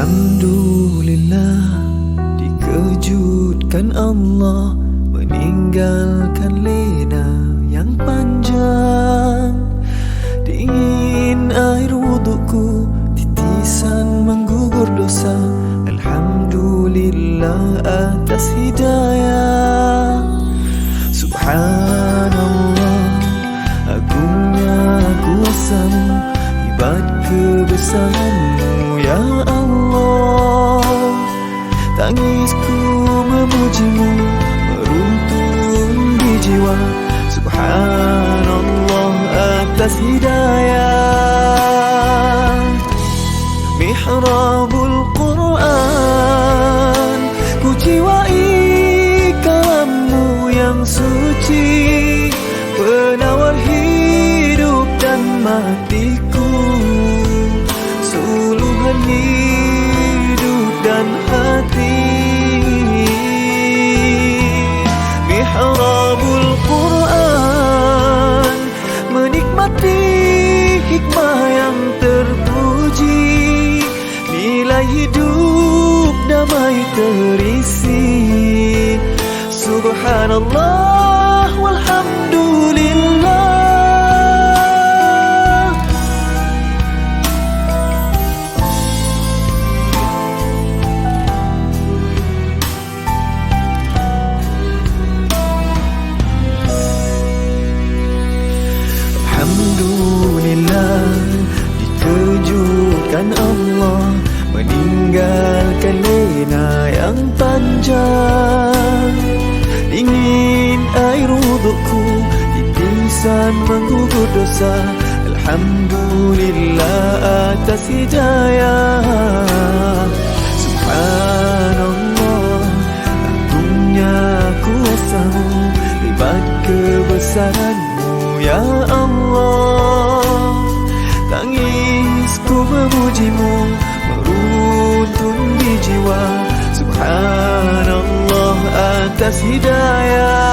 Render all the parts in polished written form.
Alhamdulillah, dikejutkan Allah meninggalkan lena yang panjang. Dingin air wudukku, titisan menggugur dosa. Alhamdulillah atas hidayah. Subhanallah, agungnya kuasamu, hebat kebesaranmu ya Allah. Tangisku memujimu, meruntun di jiwa. Subhanallah atas hidayah. Mihrabul Quran, ku jiwai kalammu yang suci, penawar hidup dan matiku, suluhan hidup dan hati. Mihrabul Quran, menikmati hikmah yang terpuji, nilai hidup damai terisi. Subhanallah walhamdulillah. Alhamdulillah, dikejutkan Allah meninggalkan lena yang panjang. Dingin air wudukku, titisan menggugur dosa. Alhamdulillah atas hidayah. Subhanallah, agungnya kuasamu, hebat kebesaranmu ya Allah. Tangisku memujimu, meruntun di jiwa. Subhanallah atas hidayah.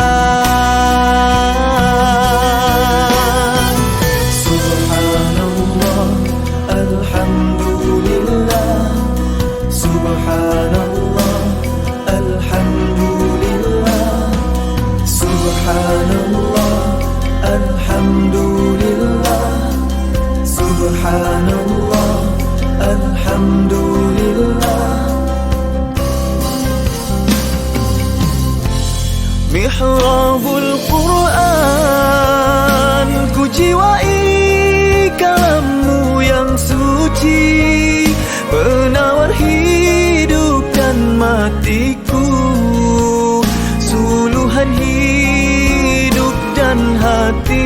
Subhanallah, alhamdulillah. Subhanallah, alhamdulillah. Subhanallah, alhamdulillah. Subhanallah, alhamdulillah. Mihrabul Quran, ku jiwai kalammu yang suci, penawar hidup dan matiku, suluhan hidup dan hati.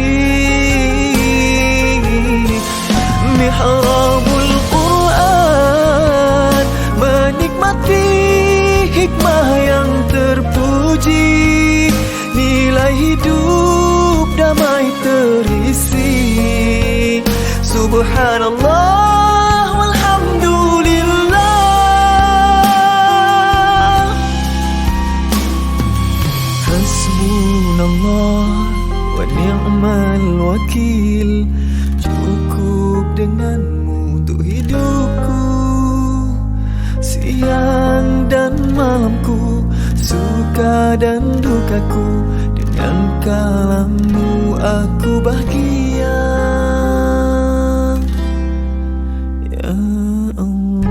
Mihrabul Quran, menikmati hikmah yang terpuji, nilai hidup damai terisi. Subhanallah walhamdulillah. Hasbunallah wa ni'mal wakil, cukup denganmu untuk hidupku, siang dan malamku, suka dan dukaku, dengan kalammu aku bahagia ya Allah.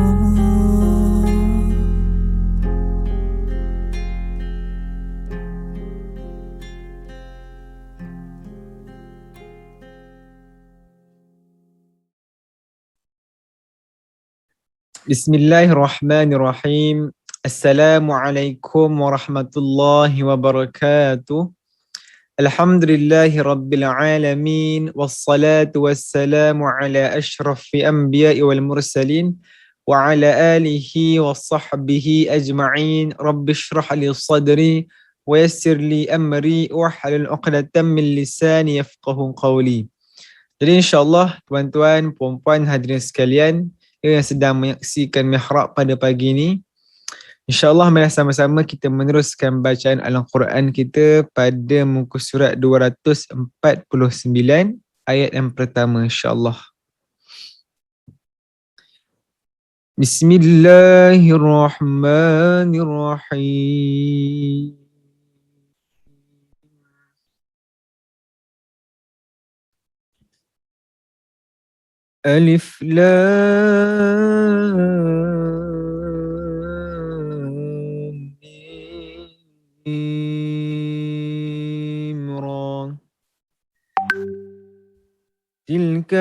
Bismillahirrahmanirrahim. Assalamualaikum warahmatullahi wabarakatuh. Alhamdulillahi rabbil alamin, wassalatu wassalamu ala ashrafil anbiya'i wal mursalin wa ala alihi wa sahbihi ajma'in. Rabbi shrah li sadri wa yassir li amri wahlul 'uqdatam min lisani yafqahu qawli. Jadi insyaAllah tuan-tuan, puan-puan, hadirin sekalian yang sedang menyaksikan mihrab pada pagi ini, InsyaAllah mari sama-sama kita meneruskan bacaan Al-Quran kita pada muka surat 249 ayat yang pertama insyaAllah. بسم الله الرحمن الرحيم. ألف لام ميم را. تلك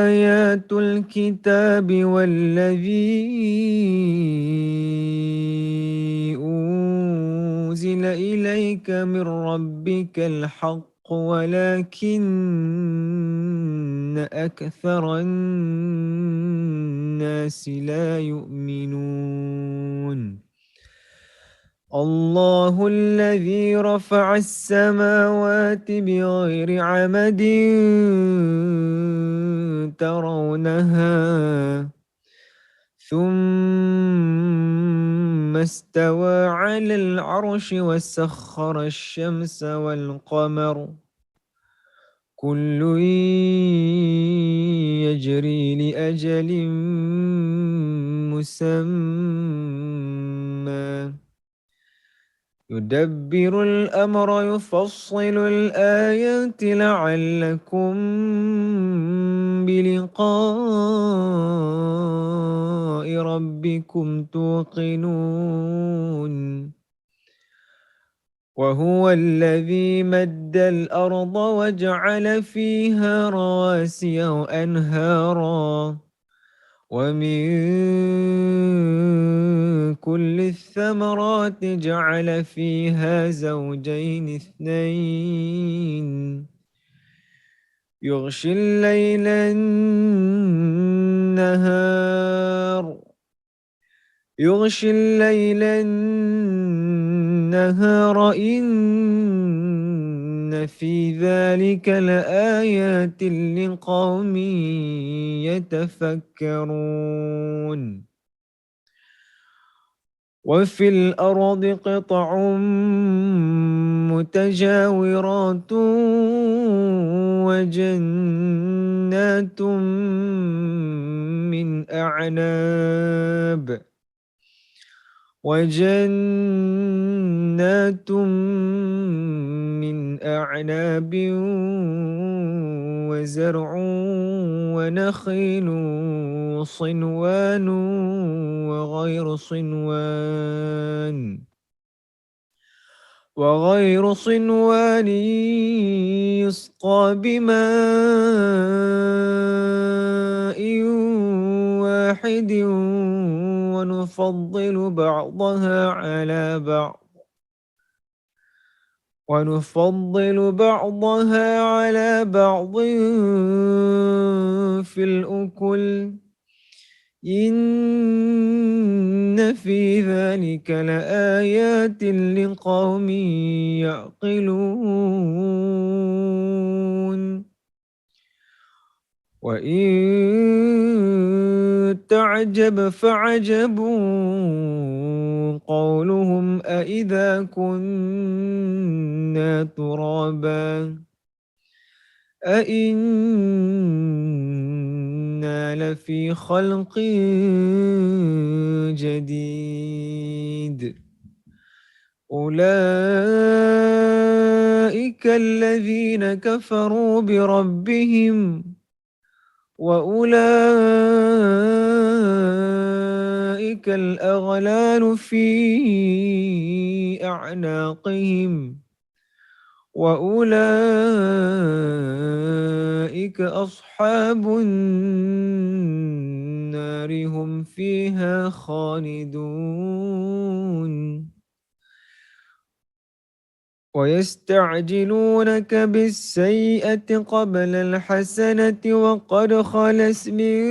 آيات الكتاب والذي أنزل إليك من ربك الحق ولكن أكثر الناس لا يؤمنون. الله الذي رفع السماوات بغير عمد ترونها ثم استوى على العرش وسخر الشمس والقمر كل يجري لأجل مسمى يدبر الأمر يفصل الآيات لعلكم بلقاء ربكم توقنون. وهو الذي مد الأرض وجعل فيها رواسي وأنهارا ومن كل الثمرات جعل فيها زوجين اثنين يغشي الليل النهار إن في ذلك لآيات لقوم يتفكرون. وفي الأرض قطع متجاورات وجنات من أعناب وزرع ونخيل صنوان وغير صنوان يسقى بماء واحد ونفضل بعضها على بعض في الأكل إن في ذلك لآيات لقوم يعقلون. وإن تعجب فعجب قولهم أإذا كنا ترابا أإنا لفي خلق جديد. أولئك الذين كفروا بربهم وأولئك الأغلال في أعناقهم وأولئك أصحاب النار هم فيها خالدون. ويستعجلونك بالسيئة قبل الحسنة وقد خلت من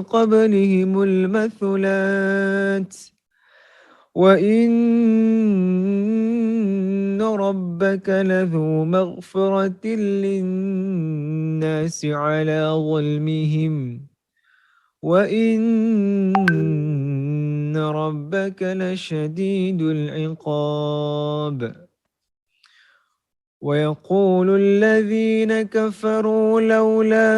قبلهم المثلات وإن ربك لذو مغفرة للناس على ظلمهم وإن ربك لشديد العقاب. ويقول الذين كفروا لولا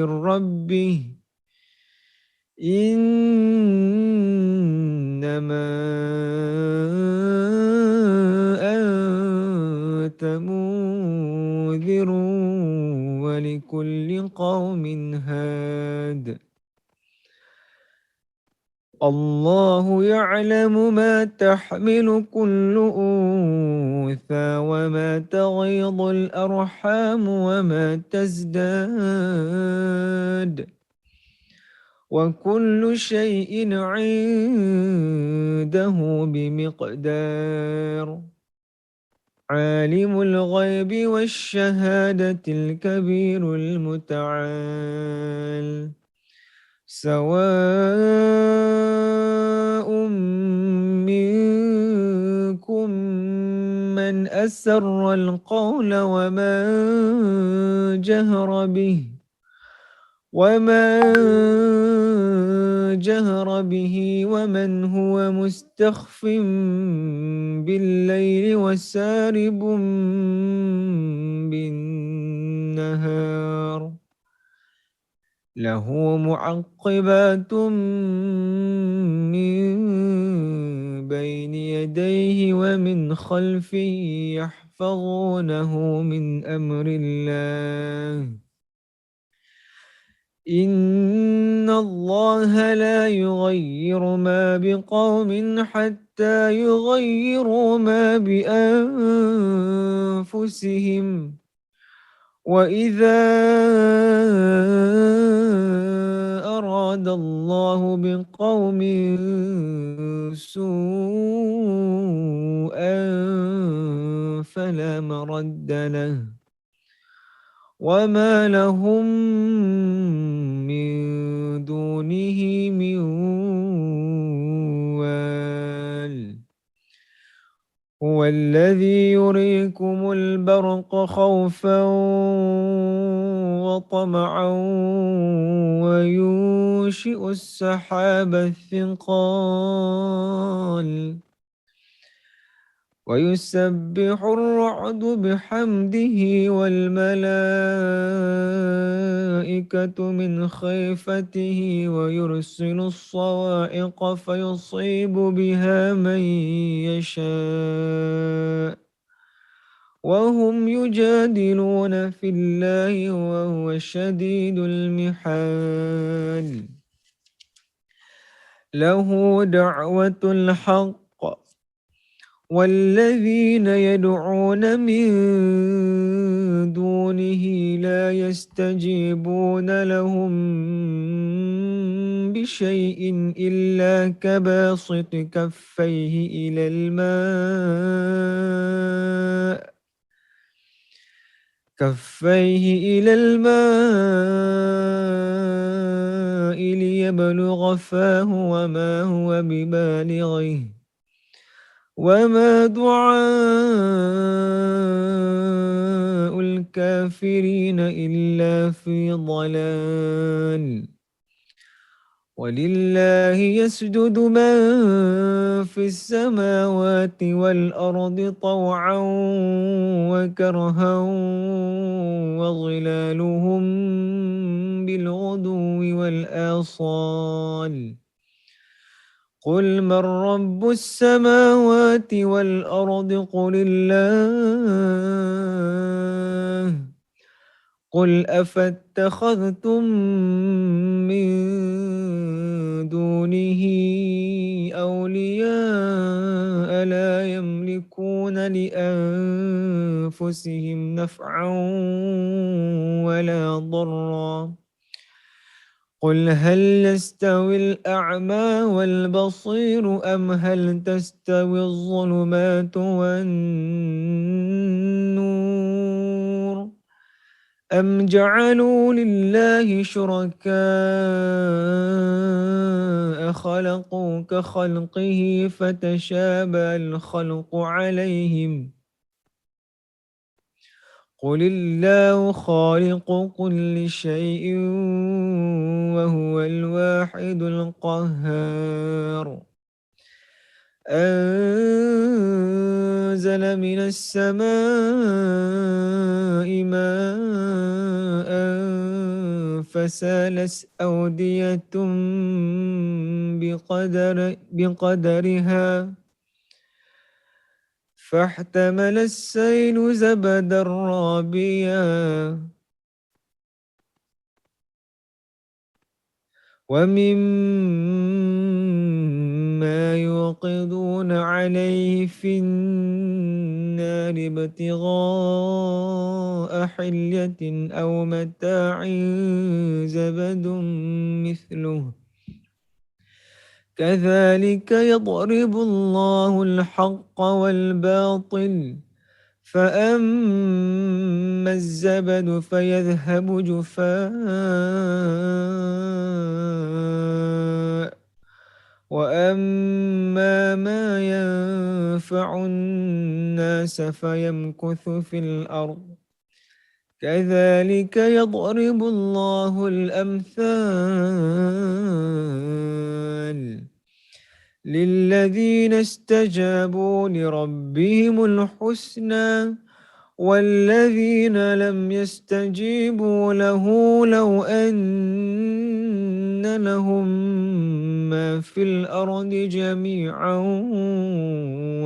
ربه إنما أنت منذر ولكل قوم هاد الله يعلم ما تحمل كل أنثى وما تغيض الأرحام وما تزداد وكل شيء عنده بمقدار عالم الغيب والشهادة الكبير المتعال سواء منكم من أسر القول ومن جهر به ومن هو مستخف بالليل وسارب بالنهار له معقبات من بين يديه ومن خلفه يحفظونه من أمر الله إن الله لا يغير ما بقوم حتى يغيروا ما بأنفسهم وإذا أراد الله بقوم سوءا فلا مرد له وما لهم من دونه من وال هو الذي يريكم البرق خوفا وطمعا وينشئ السحاب الثقال ويسبح الرعد بحمده والملائكة من خيفته ويرسل الصواعق فيصيب بها من يشاء وهم يجادلون في الله وهو شديد المحال له دعوة الحق والذين يدعون من دونه لا يستجيبون لهم بشيء إلا كباسط كفيه إلى الماء ليبلغ فاه وما هو ببالغه وما دعاء الكافرين إلا في ضلال ولله يسجد من في السماوات والأرض طوعا وكرها وظلالهم بالغدو والآصال قل من رب السماوات والأرض قل الله قل أفاتخذتم من دونه أولياء لا يملكون لأنفسهم نفعا ولا ضرا قل هل يستوي الأعمى والبصير أم هل تستوي الظلمات والنور أم جعلوا لله شركاء خلقوا كخلقه فتشابه الخلق عليهم قل الله خالق كل شيء وهو الواحد القهار أنزل من السماء ماء فسالت أودية بقدرها فاحتمل السيل زبدا رابيا ومما يوقدون عليه في النار ابتغاء حلية أو متاع زبد مثله كذلك يضرب الله الحق والباطل فأما الزبد فيذهب جفاء وأما ما ينفع الناس فيمكث في الأرض كذلك يضرب الله الأمثال للذين استجابوا لربهم الحسنى والذين لم يستجيبوا له لو أن لهم ما في الأرض جميعا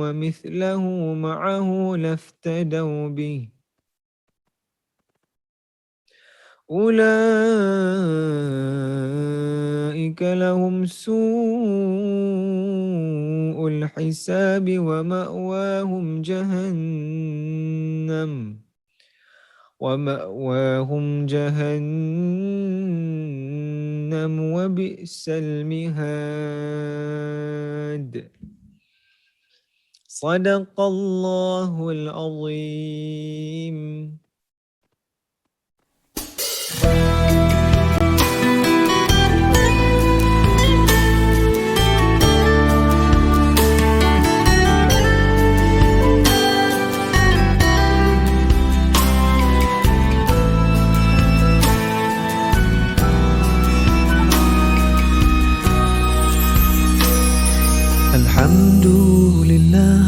ومثله معه لافتدوا به أولئك لهم سوء الحساب ومأواهم جهنم وبئس المهاد صدق الله العظيم. Alhamdulillah,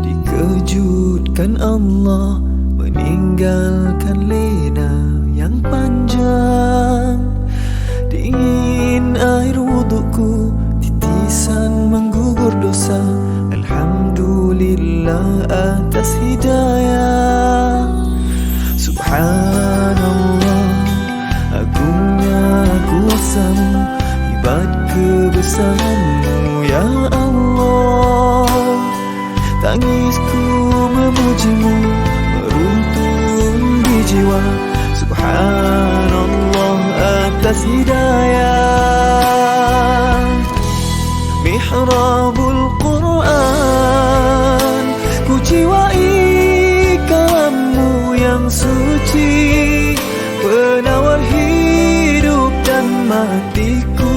dikejutkan Allah meninggalkan lena yang panjang. Dingin air wudukku, titisan menggugur dosa. Alhamdulillah atas hidayah. Subhanallah, agungnya kuasamu, hebat kebesaranmu ya Allah. Tangisku memujimu, meruntun di jiwa. Subhanallah atas hidayah. Mihrabul Quran, ku jiwai kalammu yang suci, penawar hidup dan matiku,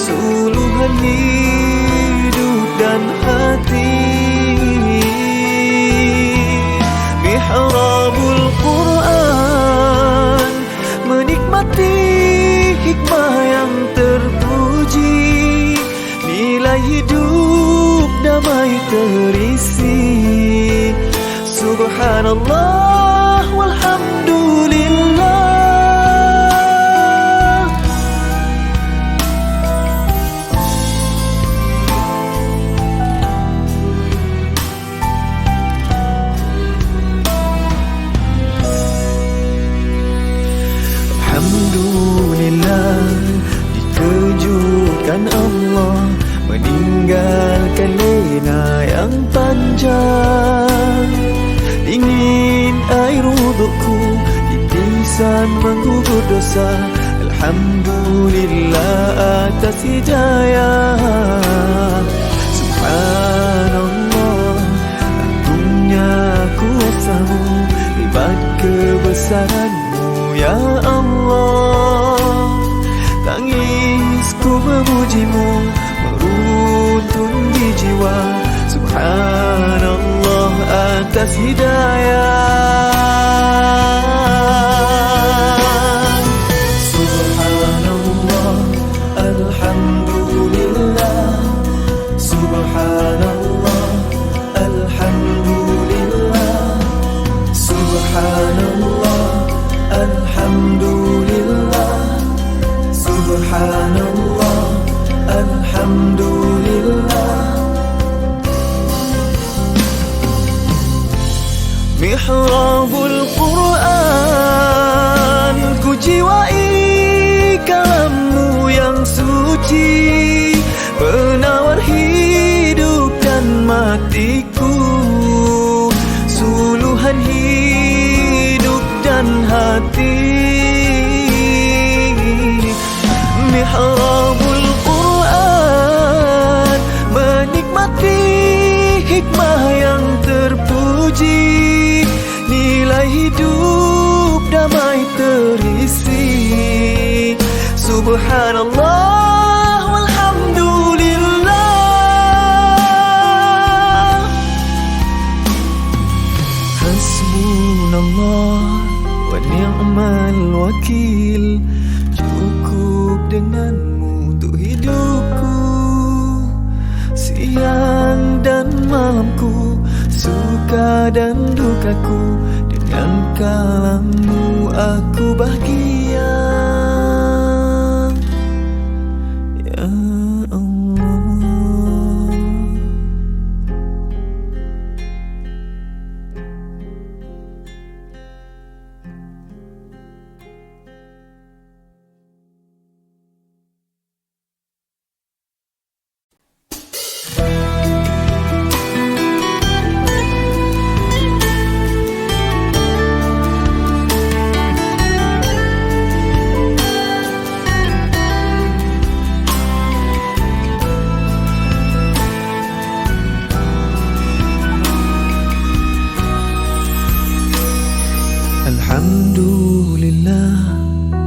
suluhan hidup dan hati. Mihrabul Quran, menikmati hikmah yang terpuji, nilai hidup damai terisi. Subhanallah walhamdulillah. Alhamdulillah, dikejutkan Allah meninggalkan lena yang panjang. Dingin air wudukku, titisan menggugur dosa. Alhamdulillah atas hidayah. Subhanallah, agungnya kuasamu, hebat kebesaranmu ya Allah. Tangisku memujimu, meruntun di jiwa. Subhanallah atas hidayah. Subhanallah, alhamdulillah. terpuji, penawar hidup dan matiku, suluhan hidup dan hati. Mihrabul Quran, menikmati hikmah yang terpuji, nilai hidup damai terisi. Subhanallah walhamdulillah, hasbunallah wa ni'mal wakil. Cukup denganmu untuk hidupku, siang dan malamku, suka dan dukaku, dengan kalammu aku bahagia. Ya Allah. Alhamdulillah,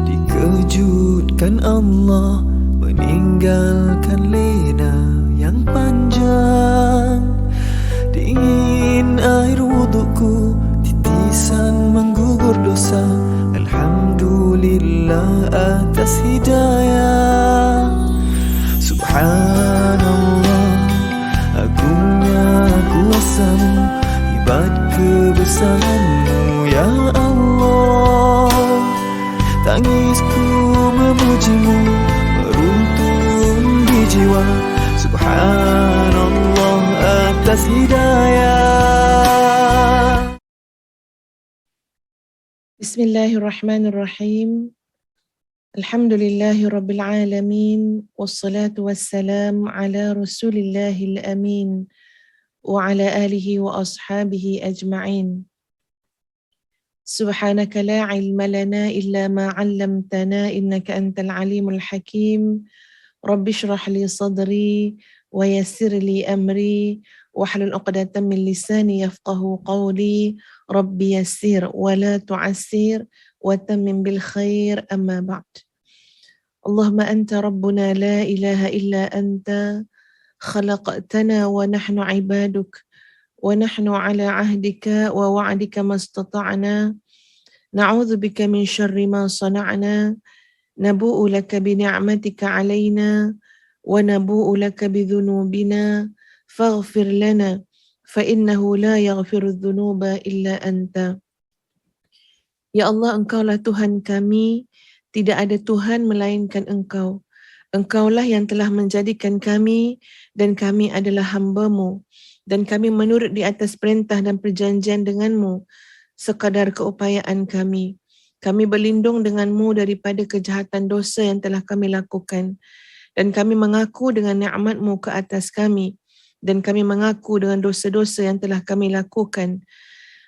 dikejutkan Allah meninggalkan lena yang panjang. Dingin air wudukku, titisan menggugur dosa. Alhamdulillah atas hidayah. Subhanallah, agungnya kuasamu, hebat kebesaranmu ya Allah. Tangisku memujimu, meruntuh di jiwa. Subhanallah atas hidayah. Bismillahirrahmanirrahim. Alhamdulillahi rabbil alamin, wassalatu wassalam ala rasulillahil amin, wa ala alihi wa ashabihi ajma'in. Subhanaka la ilma lana illa ma 'allamtana innaka antal alimul hakim. Rabbi shrah li sadri wa yassir li amri wahlul 'uqdatam min lisani yafqahu qawli. Rabbi yassir wa la tu'assir wa tammim bil khair, amma ba'd. Allahumma anta rabbuna la ilaha illa anta khalaqtana wa nahnu ibaduk wa nahnu ala ahdika wa wa'dika mastata'na. Na'udzu bika min syarri ma sana'na, nabu'u laka bi ni'matika 'alaina wa nabu'u laka bi dhunubina faghfir lana fa innahu la yaghfiru dhunuba illa anta. Ya Allah, Engkaulah Tuhan kami, tidak ada Tuhan melainkan Engkau. Engkaulah yang telah menjadikan kami dan kami adalah hamba-Mu, dan kami menurut di atas perintah dan perjanjian dengan-Mu sekadar keupayaan kami. Kami berlindung dengan-Mu daripada kejahatan dosa yang telah kami lakukan, dan kami mengaku dengan nikmat-Mu ke atas kami, dan kami mengaku dengan dosa-dosa yang telah kami lakukan.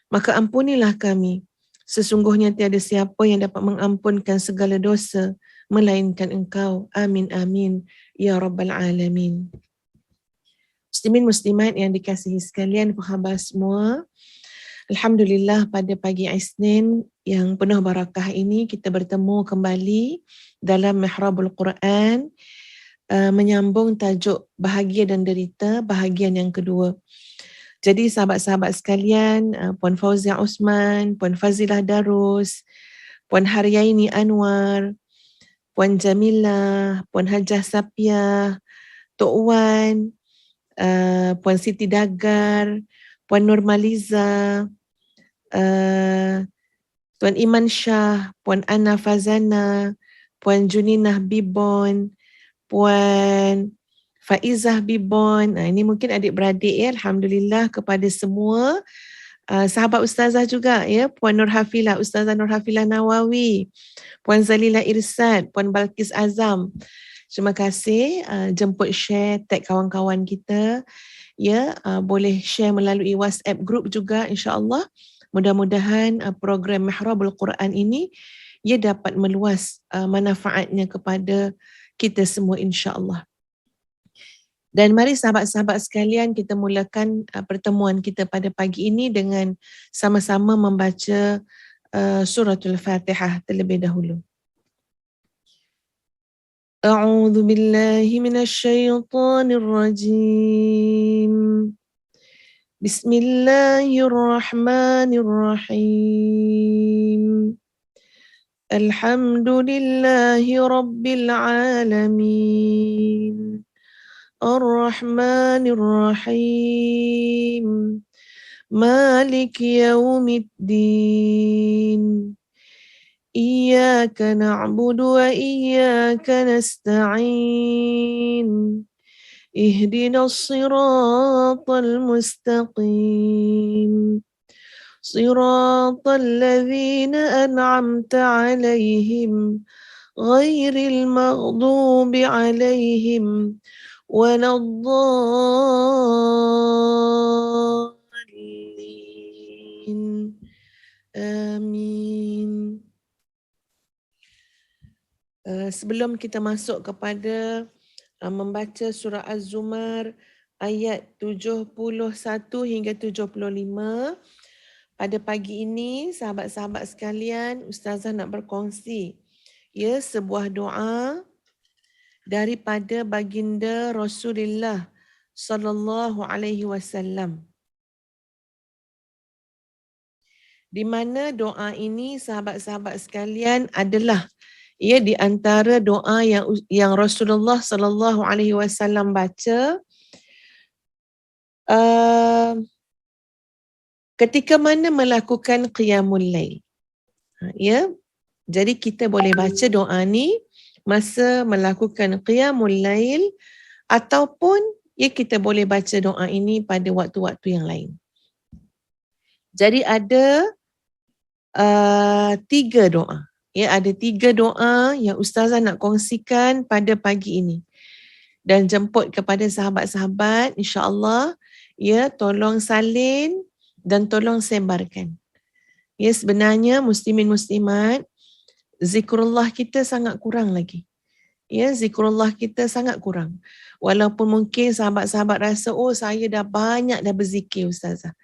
Maka ampunilah kami. Sesungguhnya tiada siapa yang dapat mengampunkan segala dosa melainkan Engkau. Amin amin ya rabbal alamin. Muslimin muslimat yang dikasihi sekalian, apa khabar semua? Alhamdulillah, pada pagi Isnin yang penuh barakah ini kita bertemu kembali dalam Mihrabul Quran, menyambung tajuk bahagia dan derita, bahagian yang kedua. Jadi sahabat-sahabat sekalian, Puan Fauzia Osman, Puan Fazilah Darus, Puan Haryaini Anwar, Puan Jamilah, Puan Hajah Sapiah, Tok Wan, Puan Siti Dagar, Puan Nurmaliza, Tuan Iman Shah, Puan Ana Fazana, Puan Juninah Bibon, Puan Faizah Bibon. Ini mungkin adik-beradik ya. Alhamdulillah kepada semua. Sahabat Ustazah juga ya. Puan Nur Hafilah, Ustazah Nur Hafilah Nawawi, Puan Zalilah Irsad, Puan Balkis Azam. Terima kasih jemput share, tag kawan-kawan kita. Ya, boleh share melalui WhatsApp group juga insya-Allah. Mudah-mudahan program Mihrabul Quran ini ia dapat meluas manfaatnya kepada kita semua insya-Allah. Dan mari sahabat-sahabat sekalian kita mulakan pertemuan kita pada pagi ini dengan sama-sama membaca suratul Fatihah terlebih dahulu. A'udzu billahi minasyaitonir rajim. Bismillahirrahmanirrahim. Alhamdulillahi rabbil alamin. Ar-Rahmanir Rahim. Maliki yaumiddin. Iyyaka na'budu wa iyyaka nasta'in. Ihdinas siratal mustaqim. Siratal ladzina an'amta 'alaihim ghairil maghdubi 'alaihim waladdallin. Amin. Sebelum kita masuk kepada membaca surah Az-Zumar ayat 71 hingga 75, pada pagi ini sahabat-sahabat sekalian, Ustazah nak berkongsi sebuah doa daripada baginda Rasulullah sallallahu alaihi wasallam. Di mana doa ini sahabat-sahabat sekalian adalah di antara doa yang Rasulullah sallallahu alaihi wasallam baca ketika mana melakukan qiyamul lail. Jadi kita boleh baca doa ni masa melakukan qiyamul lail ataupun kita boleh baca doa ini pada waktu-waktu yang lain. Jadi ada 3 doa. Ada 3 doa yang Ustazah nak kongsikan pada pagi ini. Dan jemput kepada sahabat-sahabat, insya-Allah, tolong salin dan tolong sebarkan. Sebenarnya muslimin muslimat, zikrullah kita sangat kurang lagi. Zikrullah kita sangat kurang. Walaupun mungkin sahabat-sahabat rasa, saya dah banyak dah berzikir Ustazah.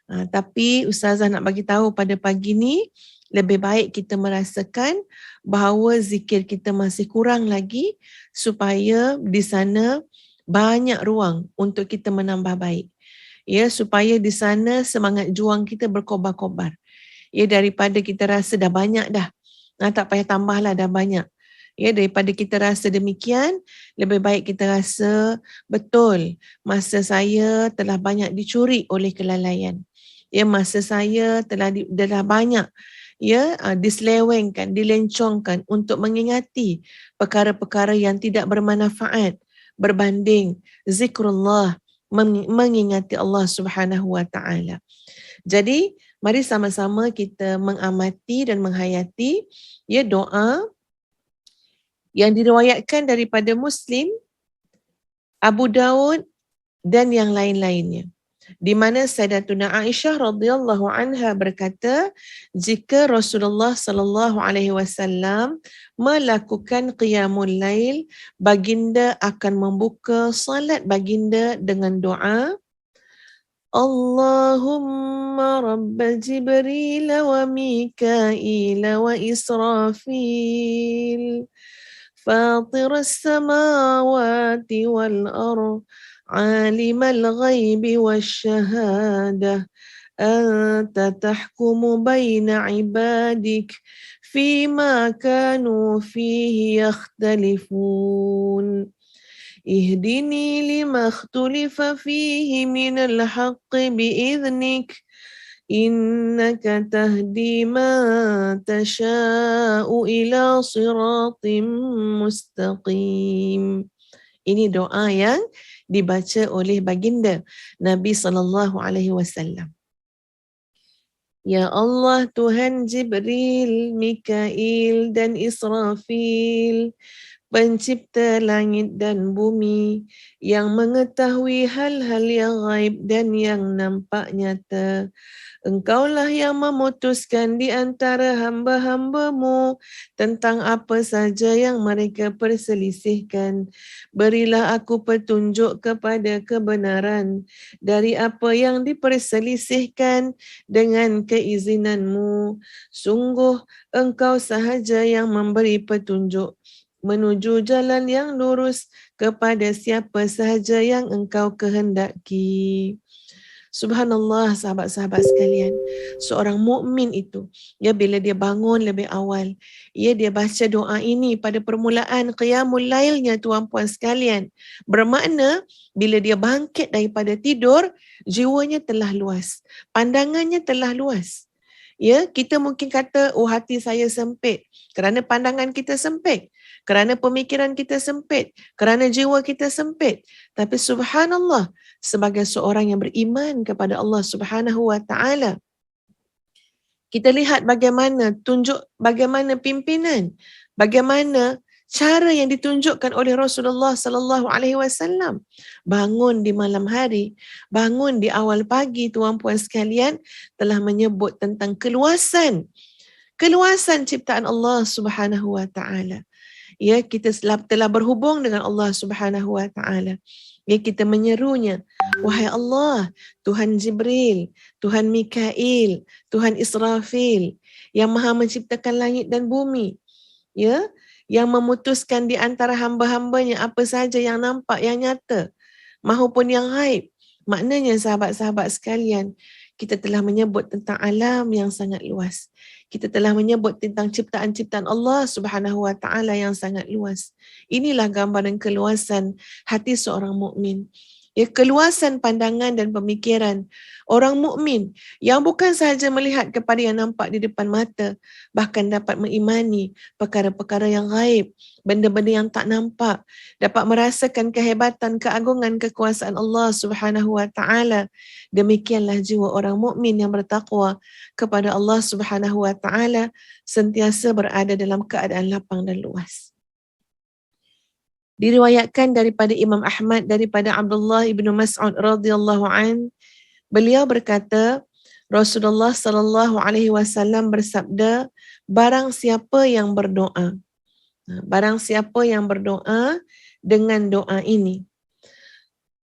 Tapi Ustazah nak bagi tahu pada pagi ni, lebih baik kita merasakan bahawa zikir kita masih kurang lagi supaya di sana banyak ruang untuk kita menambah baik. Supaya di sana semangat juang kita berkobar-kobar. Daripada kita rasa dah banyak dah. Tak payah tambahlah, dah banyak. Daripada kita rasa demikian, lebih baik kita rasa betul masa saya telah banyak dicuri oleh kelalaian. Masa saya telah banyak diselewengkan, dilencongkan untuk mengingati perkara-perkara yang tidak bermanfaat berbanding zikrullah, mengingati Allah Subhanahu wa taala. Jadi mari sama-sama kita mengamati dan menghayati doa yang diriwayatkan daripada Muslim, Abu Daud dan yang lain-lainnya. Di mana Sayyidatuna Aisyah radhiyallahu anha berkata, jika Rasulullah sallallahu alaihi wasallam melakukan qiyamul lail, baginda akan membuka salat baginda dengan doa, Allahumma rabb Jibril wa Mikail wa Israfil, fatir as-samawati wal ardh, عالم الغيب والشهادة أنت تحكم بين عبادك فيما كانوا فيه يختلفون اهدني لما اختلف فيه من الحق بإذنك إنك تهدي من تشاء إلى صراط مستقيم. Ini doa yang dibaca oleh baginda Nabi SAW. Ya Allah, Tuhan Jibril, Mikail dan Israfil, Pencipta langit dan bumi, yang mengetahui hal-hal yang gaib dan yang nampak nyata. Engkaulah yang memutuskan di antara hamba-hambamu tentang apa saja yang mereka perselisihkan. Berilah aku petunjuk kepada kebenaran dari apa yang diperselisihkan dengan keizinanmu. Sungguh engkau sahaja yang memberi petunjuk menuju jalan yang lurus kepada siapa sahaja yang engkau kehendaki. Subhanallah, sahabat-sahabat sekalian. Seorang mukmin itu, ya, bila dia bangun lebih awal, ya, dia baca doa ini pada permulaan qiyamul lailnya, tuan-puan sekalian. Bermakna bila dia bangkit daripada tidur, jiwanya telah luas, pandangannya telah luas. Ya, kita mungkin kata, oh, hati saya sempit kerana pandangan kita sempit, kerana pemikiran kita sempit, kerana jiwa kita sempit. Tapi subhanallah, sebagai seorang yang beriman kepada Allah Subhanahu wa taala, kita lihat bagaimana pimpinan, bagaimana cara yang ditunjukkan oleh Rasulullah sallallahu alaihi wasallam. Bangun di malam hari, bangun di awal pagi, tuan-puan sekalian, telah menyebut tentang keluasan ciptaan Allah Subhanahu wa taala. Ya, kita telah berhubung dengan Allah Subhanahu wa taala. Ya, kita menyerunya, wahai Allah, Tuhan Jibril, Tuhan Mikail, Tuhan Israfil, yang maha menciptakan langit dan bumi, ya, yang memutuskan di antara hamba-hambanya apa sahaja yang nampak, yang nyata, mahupun yang gaib. Maknanya, sahabat-sahabat sekalian, kita telah menyebut tentang alam yang sangat luas. Kita telah menyebut tentang ciptaan-ciptaan Allah Subhanahu wa taala yang sangat luas. Inilah gambaran keluasan hati seorang mukmin. Ya, keluasan pandangan dan pemikiran orang mukmin yang bukan sahaja melihat kepada yang nampak di depan mata, bahkan dapat mengimani perkara-perkara yang gaib, benda-benda yang tak nampak, dapat merasakan kehebatan, keagungan, kekuasaan Allah Subhanahu wa taala. Demikianlah jiwa orang mukmin yang bertakwa kepada Allah Subhanahu wa taala, sentiasa berada dalam keadaan lapang dan luas. Diriwayatkan daripada Imam Ahmad daripada Abdullah ibnu Mas'ud radhiyallahu an, beliau berkata, Rasulullah sallallahu alaihi wasallam bersabda, barang siapa yang berdoa dengan doa ini,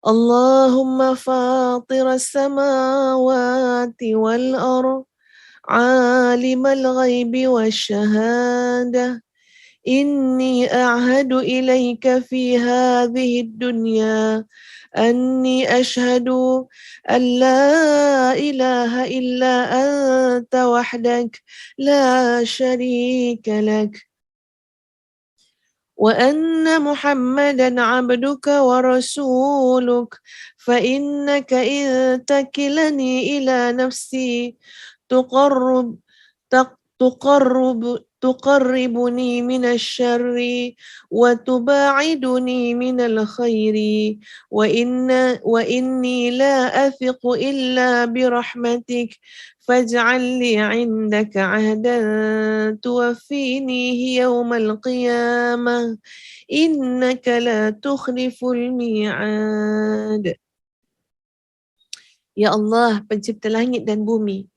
Allahumma fatiras samawati wal ardh, alimal ghaibi wasyahadah, Inni a'hadu ilaika fi hadhihi dunya anni ashhadu an la ilaha illa anta wahdak la sharika lak wa anna Muhammadan 'abduka wa rasuluk fa innaka in takilani ila nafsi tuqarribuni minasy syarri wa tubaiduni minal khairi wa inni la athiqu illa bi rahmatik faj'al li 'indaka 'ahdan tuwaffinihi yawmal qiyamah innaka la tukhliful mi'ad. Ya Allah, pencipta langit dan bumi,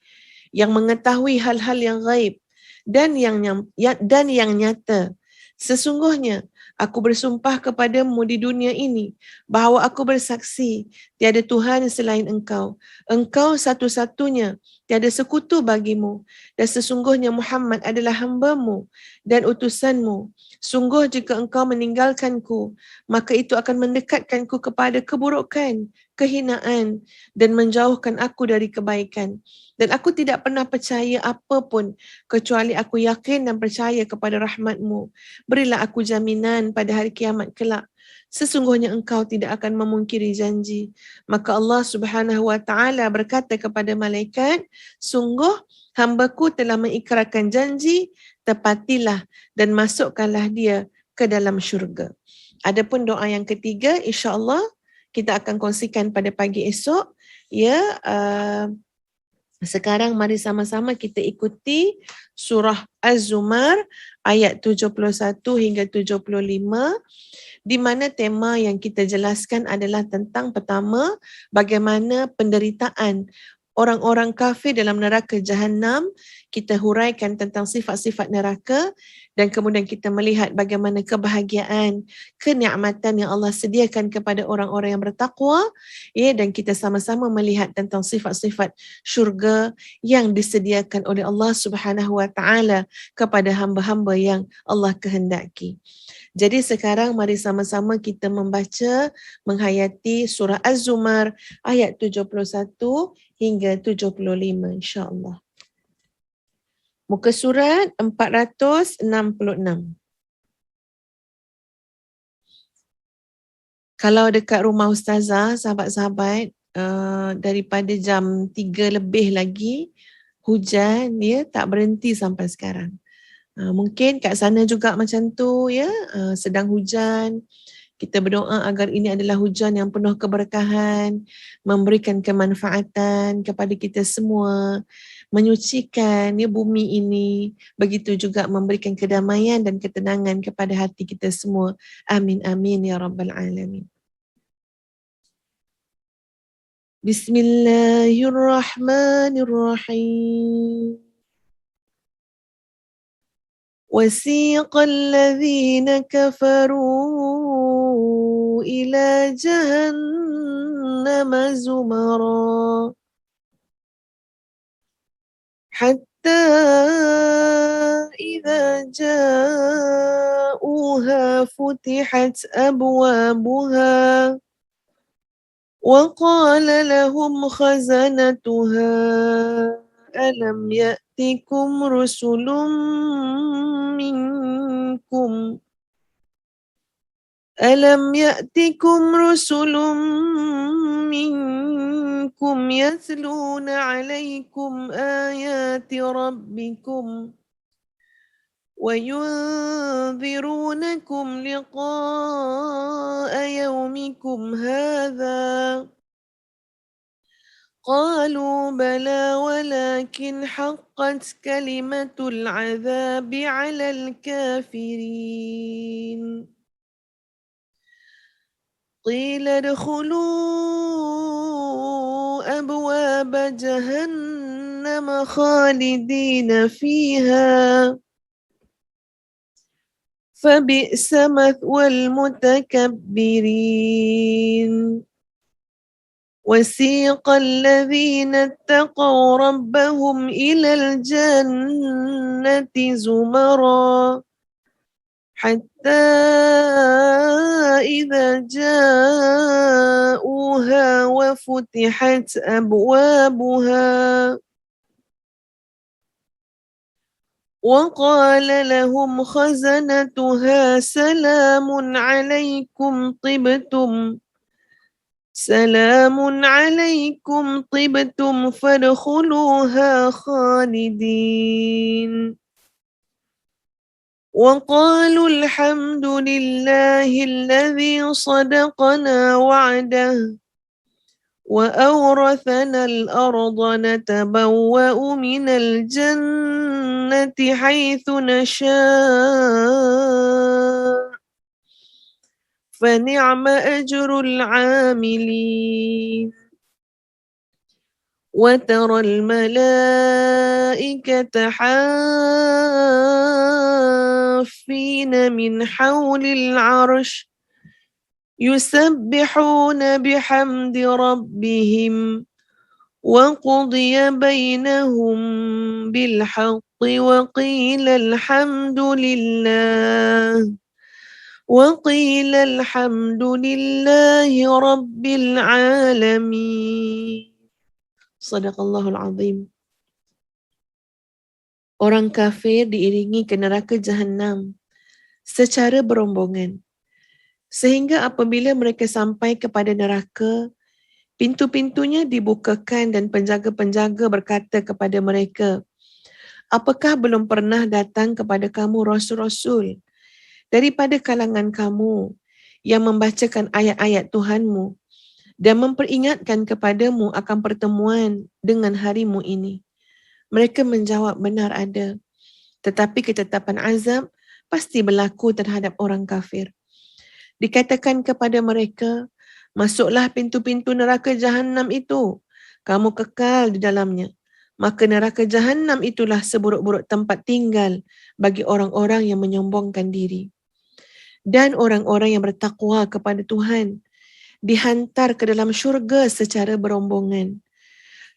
yang mengetahui hal-hal yang gaib dan yang nyata. Sesungguhnya aku bersumpah kepadamu di dunia ini bahawa aku bersaksi tiada Tuhan selain Engkau. Engkau satu-satunya, tiada sekutu bagimu, dan sesungguhnya Muhammad adalah hamba-Mu dan utusan-Mu. Sungguh jika Engkau meninggalkanku, maka itu akan mendekatkanku kepada keburukan, kehinaan, dan menjauhkan aku dari kebaikan. Dan aku tidak pernah percaya apapun kecuali aku yakin dan percaya kepada rahmat-Mu. Berilah aku jaminan pada hari kiamat kelak. Sesungguhnya Engkau tidak akan memungkiri janji. Maka Allah Subhanahu wa taala berkata kepada malaikat, sungguh hamba-Ku telah mengikrarkan janji, tepatilah dan masukkanlah dia ke dalam syurga. Adapun doa yang ketiga, insya-Allah kita akan kongsikan pada pagi esok. Ya, Sekarang mari sama-sama kita ikuti surah Az-Zumar ayat 71 hingga 75, di mana tema yang kita jelaskan adalah tentang pertama, bagaimana penderitaan orang-orang kafir dalam neraka Jahannam. Kita huraikan tentang sifat-sifat neraka dan kemudian kita melihat bagaimana kebahagiaan, kenikmatan yang Allah sediakan kepada orang-orang yang bertakwa, ya, dan kita sama-sama melihat tentang sifat-sifat syurga yang disediakan oleh Allah Subhanahu wa taala kepada hamba-hamba yang Allah kehendaki. Jadi sekarang mari sama-sama kita membaca, menghayati surah Az-Zumar ayat 71 hingga 75 insya-Allah. Muka surat 466. Kalau dekat rumah ustazah, sahabat-sahabat, daripada jam 3 lebih lagi hujan, ya, tak berhenti sampai sekarang. Mungkin kat sana juga macam tu, ya, sedang hujan. Kita berdoa agar ini adalah hujan yang penuh keberkahan, memberikan kemanfaatan kepada kita semua, menyucikan, ya, bumi ini, begitu juga memberikan kedamaian dan ketenangan kepada hati kita semua. Amin amin ya rabbal alamin. Bismillahirrahmanirrahim. وسيق الذين كفروا إلى جهنم زمرا حتى إذا جاءوها فتحت أبوابها وقال لهم خزنتها ألم يأتكم رسل منكم يتلون عليكم آيات ربكم وينذرونكم لقاء يومكم هذا قالوا بلى ولكن حقت كلمة العذاب على الكافرين قيل ادخلوا أبواب جهنم خالدين فيها فبئس مثوى المتكبرين وسيق الذين اتقوا ربهم إلى الجنة زمرا حتى إذا جاءوها وفتحت أبوابها وقال لهم خزنتها سلام عليكم طبتم فادخلوها خالدين وقالوا الحمد لله الذي صدقنا وعده وأورثنا الأرض نتبوأ من الجنة حيث نشاء فنعم أجر العاملين وترى الملائكة حافين من حول العرش يسبحون بحمد ربهم وقضي بينهم بالحق وقيل الحمد لله رب العالمين. Sadaqallahul Azim. Orang kafir diiringi ke neraka Jahannam secara berombongan. Sehingga apabila mereka sampai kepada neraka, pintu-pintunya dibukakan dan penjaga-penjaga berkata kepada mereka, apakah belum pernah datang kepada kamu Rasul-Rasul daripada kalangan kamu yang membacakan ayat-ayat Tuhanmu dan memperingatkan kepadamu akan pertemuan dengan harimu ini. Mereka menjawab, benar ada. Tetapi ketetapan azab pasti berlaku terhadap orang kafir. Dikatakan kepada mereka, masuklah pintu-pintu neraka Jahannam itu. Kamu kekal di dalamnya. Maka neraka Jahannam itulah seburuk-buruk tempat tinggal bagi orang-orang yang menyombongkan diri. Dan orang-orang yang bertakwa kepada Tuhan dihantar ke dalam syurga secara berombongan.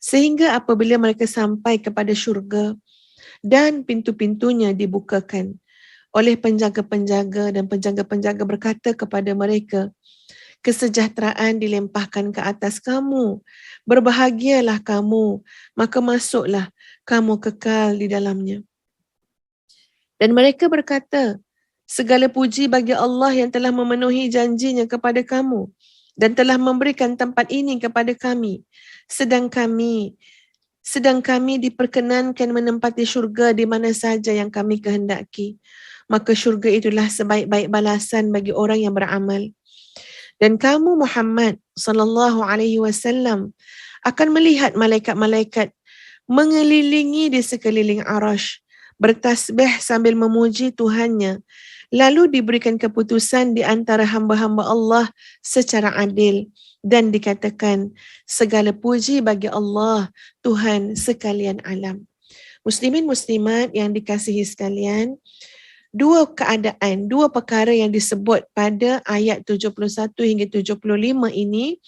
Sehingga apabila mereka sampai kepada syurga dan pintu-pintunya dibukakan oleh penjaga-penjaga dan penjaga-penjaga berkata kepada mereka, kesejahteraan dilempahkan ke atas kamu, berbahagialah kamu, maka masuklah kamu kekal di dalamnya. Dan mereka berkata, segala puji bagi Allah yang telah memenuhi janjinya kepada kamu dan telah memberikan tempat ini kepada kami. Sedang kami diperkenankan menempati syurga di mana saja yang kami kehendaki. Maka syurga itulah sebaik-baik balasan bagi orang yang beramal. Dan kamu Muhammad sallallahu alaihi wasallam akan melihat malaikat-malaikat mengelilingi di sekeliling arasy, bertasbih sambil memuji Tuhannya. Lalu diberikan keputusan di antara hamba-hamba Allah secara adil dan dikatakan segala puji bagi Allah, Tuhan sekalian alam. Muslimin muslimat yang dikasihi sekalian, dua perkara yang disebut pada ayat 71 hingga 75 ini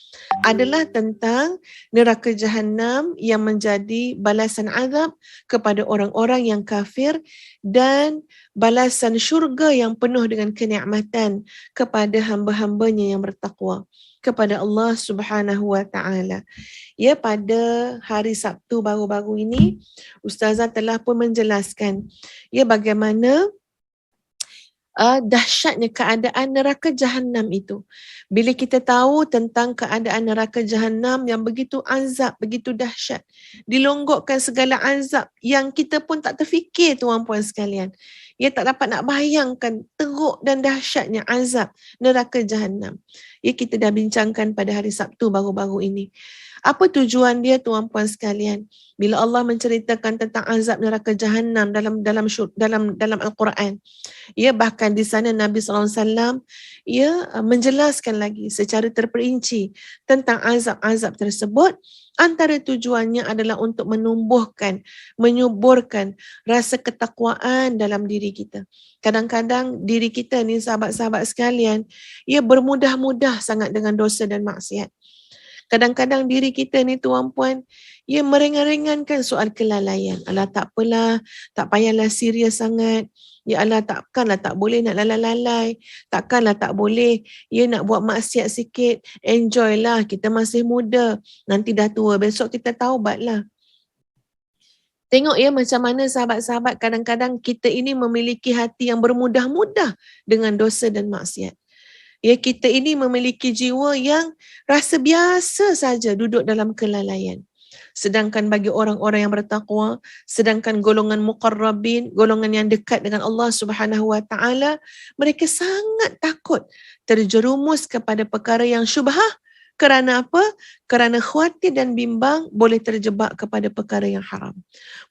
adalah tentang neraka Jahannam yang menjadi balasan azab kepada orang-orang yang kafir dan balasan syurga yang penuh dengan kenikmatan kepada hamba-hambanya yang bertakwa kepada Allah Subhanahu wa taala. Ya, pada hari Sabtu baru-baru ini Ustazah telah pun menjelaskan ya bagaimana dahsyatnya keadaan neraka Jahannam itu. Bila kita tahu tentang keadaan neraka Jahannam yang begitu azab, begitu dahsyat, dilonggokkan segala azab yang kita pun tak terfikir tuan-puan sekalian. Ya, tak dapat nak bayangkan teruk dan dahsyatnya azab neraka Jahannam. Ya, kita dah bincangkan pada hari Sabtu baru-baru ini. Apa tujuan dia tuan-puan sekalian? Bila Allah menceritakan tentang azab neraka Jahannam dalam Al-Quran, ya, bahkan di sana Nabi SAW ya menjelaskan lagi secara terperinci tentang azab-azab tersebut. Antara tujuannya adalah untuk menumbuhkan, menyuburkan rasa ketakwaan dalam diri kita. Kadang-kadang diri kita ni sahabat-sahabat sekalian, ia bermudah-mudah sangat dengan dosa dan maksiat. Kadang-kadang diri kita ni tuan-puan, ia meringan-ringankan soal kelalaian. Alah tak apalah, tak payahlah serius sangat. Ya Allah, takkanlah tak boleh nak lalai-lalai. Takkanlah tak boleh ya nak buat maksiat sikit. Enjoy lah, kita masih muda. Nanti dah tua, besok kita taubatlah. Tengok ya macam mana sahabat-sahabat kadang-kadang kita ini memiliki hati yang bermudah-mudah dengan dosa dan maksiat. Ya, kita ini memiliki jiwa yang rasa biasa saja duduk dalam kelalaian. Sedangkan bagi orang-orang yang bertakwa, sedangkan golongan muqarrabin, golongan yang dekat dengan Allah Subhanahu wa taala, mereka sangat takut terjerumus kepada perkara yang syubhah. Kerana apa? Kerana khawatir dan bimbang boleh terjebak kepada perkara yang haram.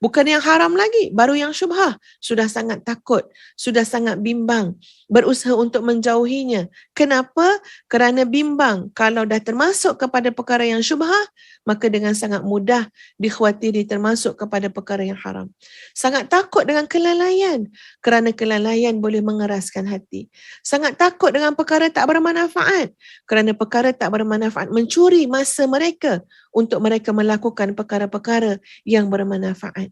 Bukan yang haram lagi, baru yang syubhah. Sudah sangat takut, sudah sangat bimbang, berusaha untuk menjauhinya. Kenapa? Kerana bimbang. Kalau dah termasuk kepada perkara yang syubhah, maka dengan sangat mudah dikhawatiri termasuk kepada perkara yang haram. Sangat takut dengan kelalaian, kerana kelalaian boleh mengeraskan hati. Sangat takut dengan perkara tak bermanfaat, kerana perkara tak bermanfaat mencuri masa mereka untuk mereka melakukan perkara-perkara yang bermanfaat.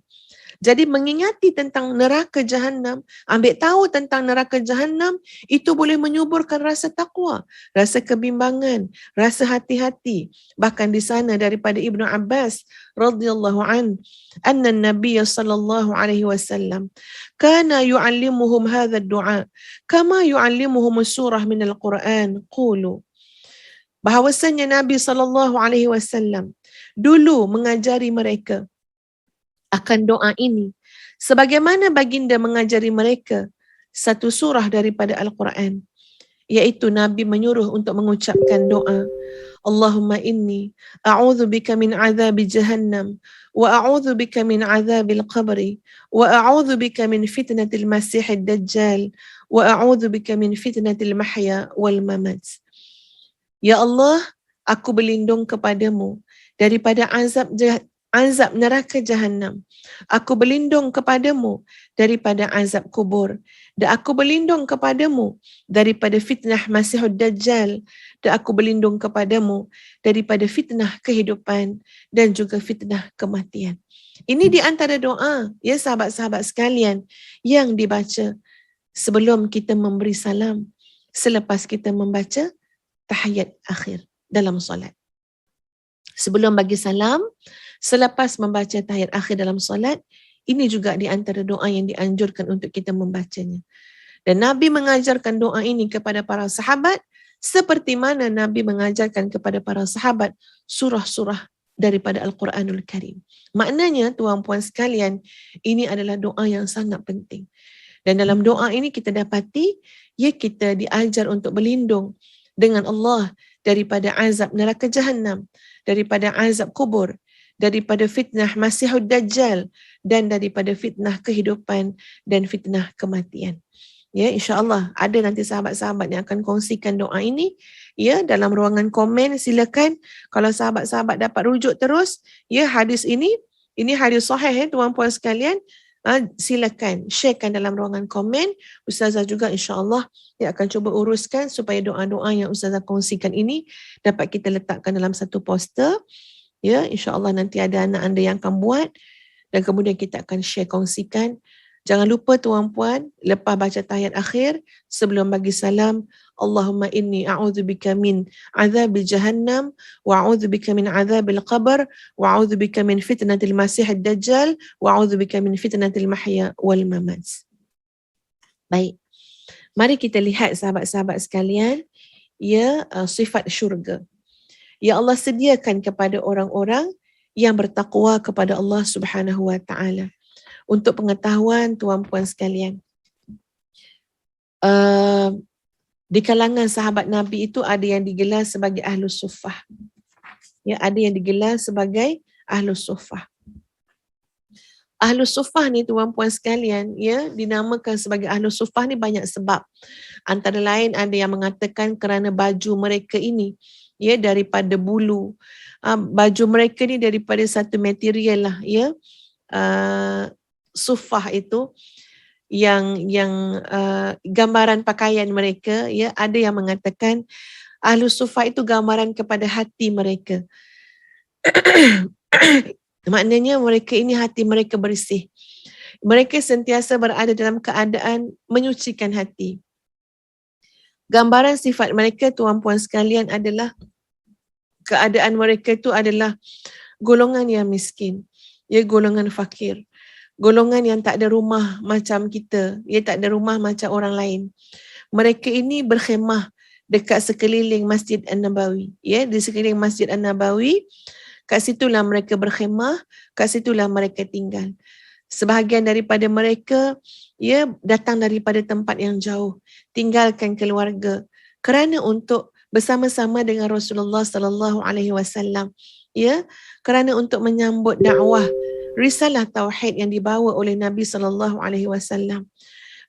Jadi mengingati tentang neraka Jahannam, ambil tahu tentang neraka Jahannam, itu boleh menyuburkan rasa takwa, rasa kebimbangan, rasa hati-hati. Bahkan di sana daripada Ibnu Abbas radhiyallahu an, anna Nabi sallallahu alaihi wasallam kana yu'allimuhum hadha ad-du'a kama yu'allimuhum surah min al-Quran. Qulu, bahawasanya Nabi SAW dulu mengajari mereka akan doa ini sebagaimana baginda mengajari mereka satu surah daripada Al-Quran, iaitu Nabi menyuruh untuk mengucapkan doa Allahumma inni a'udzu bika min azabi jahannam wa a'udzu bika min azabil qabri wa a'udzu bika min fitnatil masiihid dajjal wa a'udzu bika min fitnatil mahya wal mamat. Ya Allah, aku berlindung kepadamu daripada azab neraka Jahannam. Aku berlindung kepadamu daripada azab kubur. Dan aku berlindung kepadamu daripada fitnah Masihud Dajjal. Dan aku berlindung kepadamu daripada fitnah kehidupan dan juga fitnah kematian. Ini di antara doa, ya sahabat-sahabat sekalian, yang dibaca sebelum kita memberi salam, selepas kita membaca tahiyat akhir dalam solat. Sebelum bagi salam, selepas membaca tahiyat akhir dalam solat, ini juga di antara doa yang dianjurkan untuk kita membacanya. Dan Nabi mengajarkan doa ini kepada para sahabat seperti mana Nabi mengajarkan kepada para sahabat surah-surah daripada Al-Quranul Karim. Maknanya, tuan-puan sekalian, ini adalah doa yang sangat penting. Dan dalam doa ini kita dapati, ya kita diajar untuk berlindung dengan Allah daripada azab neraka Jahannam, daripada azab kubur, daripada fitnah Masihud Dajjal, dan daripada fitnah kehidupan dan fitnah kematian. Ya, insya-Allah ada nanti sahabat-sahabat yang akan kongsikan doa ini, ya, dalam ruangan komen. Silakan kalau sahabat-sahabat dapat rujuk terus, ya, hadis ini hadis sahih, ya tuan-puan sekalian. Silakan sharekan dalam ruangan komen. Ustazah juga insya-Allah dia akan cuba uruskan supaya doa-doa yang Ustazah kongsikan ini dapat kita letakkan dalam satu poster. Ya, insya-Allah nanti ada anak anda yang akan buat dan kemudian kita akan share, kongsikan. Jangan lupa tuan-puan, lepas baca tahiyat akhir, sebelum bagi salam, Allahumma inni a'udzubika min azabil jahannam wa a'udzubika min azabil qabr wa a'udzubika min fitnatil masihid dajjal wa a'udzubika min fitnatil mahya wal mamat. Baik. Mari kita lihat sahabat-sahabat sekalian, ya, sifat syurga. Ya Allah sediakan kepada orang-orang yang bertakwa kepada Allah Subhanahu wa taala. Untuk pengetahuan tuan-puan sekalian, di kalangan sahabat Nabi itu ada yang digelar sebagai Ahlus Suffah. Ya, ada yang digelar sebagai Ahlus Suffah. Ahlus Suffah ni tuan-puan sekalian, ya, dinamakan sebagai Ahlus Suffah ni banyak sebab. Antara lain ada yang mengatakan kerana baju mereka ini, ya, daripada bulu. Baju mereka ni daripada satu material lah, ya. Suffah itu yang gambaran pakaian mereka, ya, ada yang mengatakan Ahlus Suffah itu gambaran kepada hati mereka. Maknanya mereka ini hati mereka bersih. Mereka sentiasa berada dalam keadaan menyucikan hati. Gambaran sifat mereka tuan-puan sekalian adalah keadaan mereka itu adalah golongan yang miskin, ya, golongan fakir. Golongan yang tak ada rumah macam kita, ya, tak ada rumah macam orang lain. Mereka ini berkhemah dekat sekeliling Masjid An-Nabawi, ya, di sekeliling Masjid An-Nabawi. Kat situlah mereka berkhemah, kat situlah mereka tinggal. Sebahagian daripada mereka, ya, datang daripada tempat yang jauh, tinggalkan keluarga kerana untuk bersama-sama dengan Rasulullah sallallahu alaihi wasallam, ya, kerana untuk menyambut dakwah risalah tauhid yang dibawa oleh Nabi sallallahu alaihi wasallam.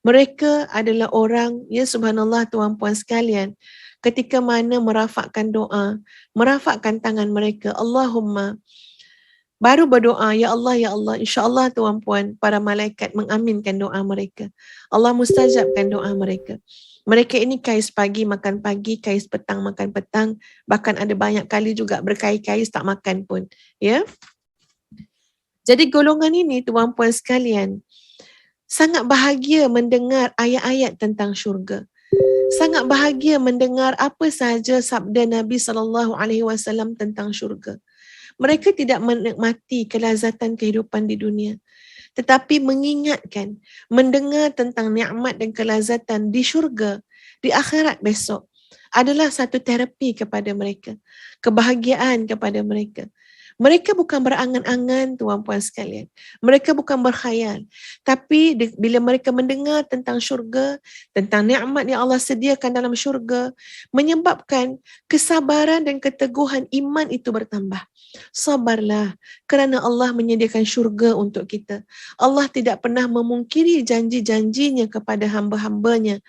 Mereka adalah orang, ya, subhanallah tuan-puan sekalian, ketika mana merafakkan doa, merafakkan tangan mereka, Allahumma, baru berdoa, ya Allah, insya-Allah tuan-puan, para malaikat mengaminkan doa mereka. Allah mustajabkan doa mereka. Mereka ini kais pagi makan pagi, kais petang makan petang, bahkan ada banyak kali juga berkais-kais tak makan pun, ya. Jadi golongan ini tuan-puan sekalian sangat bahagia mendengar ayat-ayat tentang syurga. Sangat bahagia mendengar apa sahaja sabda Nabi SAW tentang syurga. Mereka tidak menikmati kelazatan kehidupan di dunia, tetapi mengingatkan, mendengar tentang nikmat dan kelazatan di syurga, di akhirat besok. adalah satu terapi kepada mereka, kebahagiaan kepada mereka. Mereka bukan berangan-angan, tuan-puan sekalian. Mereka bukan berkhayal. Tapi bila mereka mendengar tentang syurga, tentang nikmat yang Allah sediakan dalam syurga, menyebabkan kesabaran dan keteguhan iman itu bertambah. Sabarlah kerana Allah menyediakan syurga untuk kita. Allah tidak pernah memungkiri janji-janjinya kepada hamba-hambanya.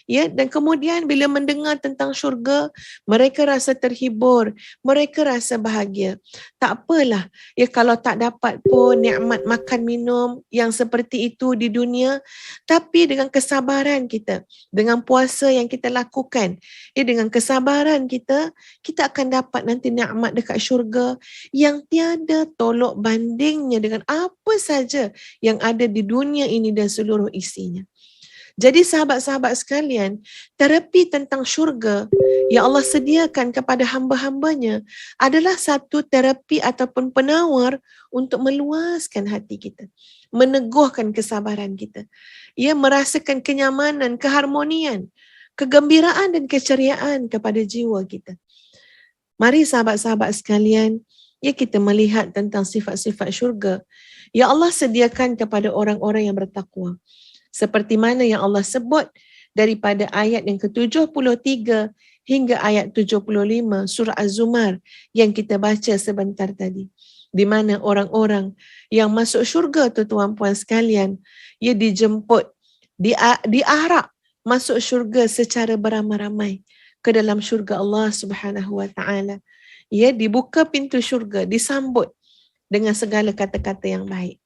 Ya, dan kemudian bila mendengar tentang syurga, mereka rasa terhibur, mereka rasa bahagia. Tak apalah, ya kalau tak dapat pun nikmat makan minum yang seperti itu di dunia, tapi dengan kesabaran kita, dengan puasa yang kita lakukan, ya dengan kesabaran kita, kita akan dapat nanti nikmat dekat syurga yang tiada tolok bandingnya dengan apa saja yang ada di dunia ini dan seluruh isinya. Jadi sahabat-sahabat sekalian, terapi tentang syurga yang Allah sediakan kepada hamba-hambanya adalah satu terapi ataupun penawar untuk meluaskan hati kita, meneguhkan kesabaran kita, ya, merasakan kenyamanan, keharmonian, kegembiraan dan keceriaan kepada jiwa kita. Mari sahabat-sahabat sekalian, ya kita melihat tentang sifat-sifat syurga yang Allah sediakan kepada orang-orang yang bertakwa. Seperti mana yang Allah sebut daripada ayat yang ke-73 hingga ayat 75 surah Az-Zumar yang kita baca sebentar tadi. Di mana orang-orang yang masuk syurga tu tuan-puan sekalian, ia dijemput, diarak masuk syurga secara beramai-ramai ke dalam syurga Allah Subhanahu wa taala. Ia dibuka pintu syurga, disambut dengan segala kata-kata yang baik.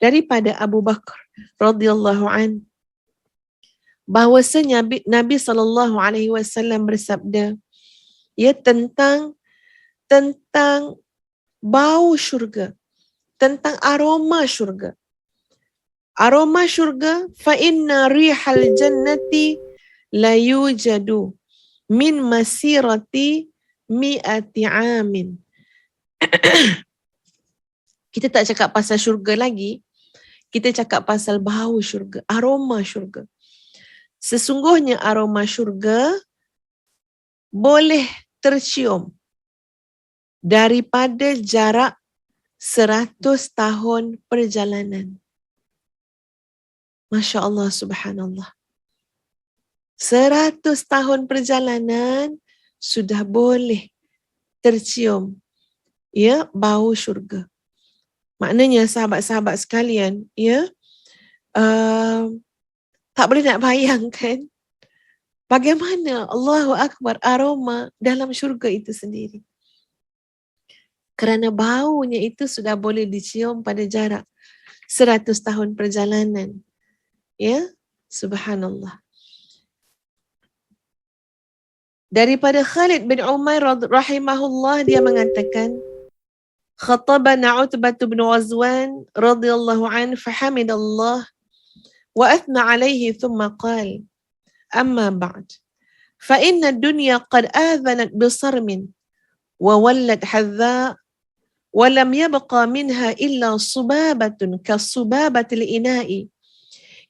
Daripada Abu Bakar radhiyallahu an, bahawasanya Nabi sallallahu alaihi wasallam bersabda, ya, tentang bau syurga, tentang aroma syurga. Aroma syurga, fa inna rihal jannati la yujadu min masirati mi'ati amin. Kita tak cakap pasal syurga lagi, kita cakap pasal bau syurga, aroma syurga. Sesungguhnya aroma syurga boleh tercium daripada jarak 100 tahun perjalanan. Masya Allah, subhanallah. 100 tahun perjalanan sudah boleh tercium, ya, bau syurga. Maknanya sahabat-sahabat sekalian, ya, tak boleh nak bayangkan bagaimana Allahu Akbar aroma dalam syurga itu sendiri. Kerana baunya itu sudah boleh dicium pada jarak 100 tahun perjalanan. Ya, subhanallah. Daripada Khalid bin Umair rahimahullah, dia mengatakan, khatabana Utbah bin Ghazwan radhiyallahu anhu fahamidallah wa athna alayhi thumma qala amma ba'd fa inna ad-dunya qad adhanat bisarmin wa wallat hadha wa lam yabqa minha illa subabatun kasubabati al-ina'i